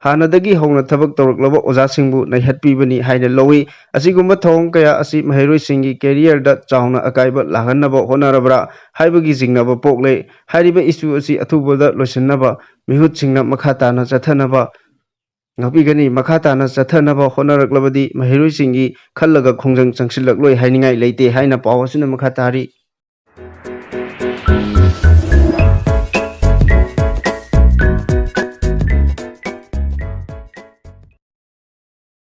[SPEAKER 1] ꯍꯥꯟꯅꯗꯒꯤ ꯍꯧꯅ ꯊꯕꯛ ꯇꯧꯔꯛꯂꯕ ꯑꯣꯖꯥꯁꯤꯡꯕꯨ ꯅꯩꯍꯠꯄꯤꯕꯅꯤ ꯍꯥꯏꯅ ꯂꯧꯏ ꯑꯁꯤꯒꯨꯝꯕ ꯊꯧꯑꯣꯡ ꯀꯌꯥ ꯑꯁꯤ ꯃꯍꯩꯔꯣꯏꯁꯤꯡꯒꯤ ꯀꯦꯔꯤꯌꯔꯗ ꯆꯥꯎꯅ ꯑꯀꯥꯏꯕ ꯂꯥꯛꯍꯟꯅꯕ ꯍꯣꯠꯅꯔꯕ꯭ꯔꯥ ꯍꯥꯏꯕꯒꯤ ꯆꯤꯡꯅꯕ ꯄꯣꯛꯂꯦ ꯍꯥꯏꯔꯤꯕ ꯏꯁꯨ ꯑꯁꯤ ꯑꯊꯨꯕꯗ ꯂꯣꯏꯁꯤꯟꯅꯕ ꯃꯤꯍꯨꯠꯁꯤꯡꯅ ꯃꯈꯥ ꯇꯥꯅ ꯆꯠꯊꯅꯕ ꯉꯥꯛꯄꯤꯒꯅꯤ ꯃꯈꯥ ꯇꯥꯅ ꯆꯠꯊꯅꯕ ꯍꯣꯠꯅꯔꯛꯂꯕꯗꯤ ꯃꯍꯩꯔꯣꯏꯁꯤꯡꯒꯤ ꯈꯜꯂꯒ ꯈꯣꯡꯖꯪ ꯆꯪꯁꯤꯜꯂꯛꯂꯣꯏ ꯍꯥꯏꯅꯤꯡꯉꯥꯏ ꯂꯩꯇꯦ ꯍꯥꯏꯅ ꯄꯥꯎ ꯑꯁꯤꯅ ꯃꯈꯥ ꯇꯥꯔꯤ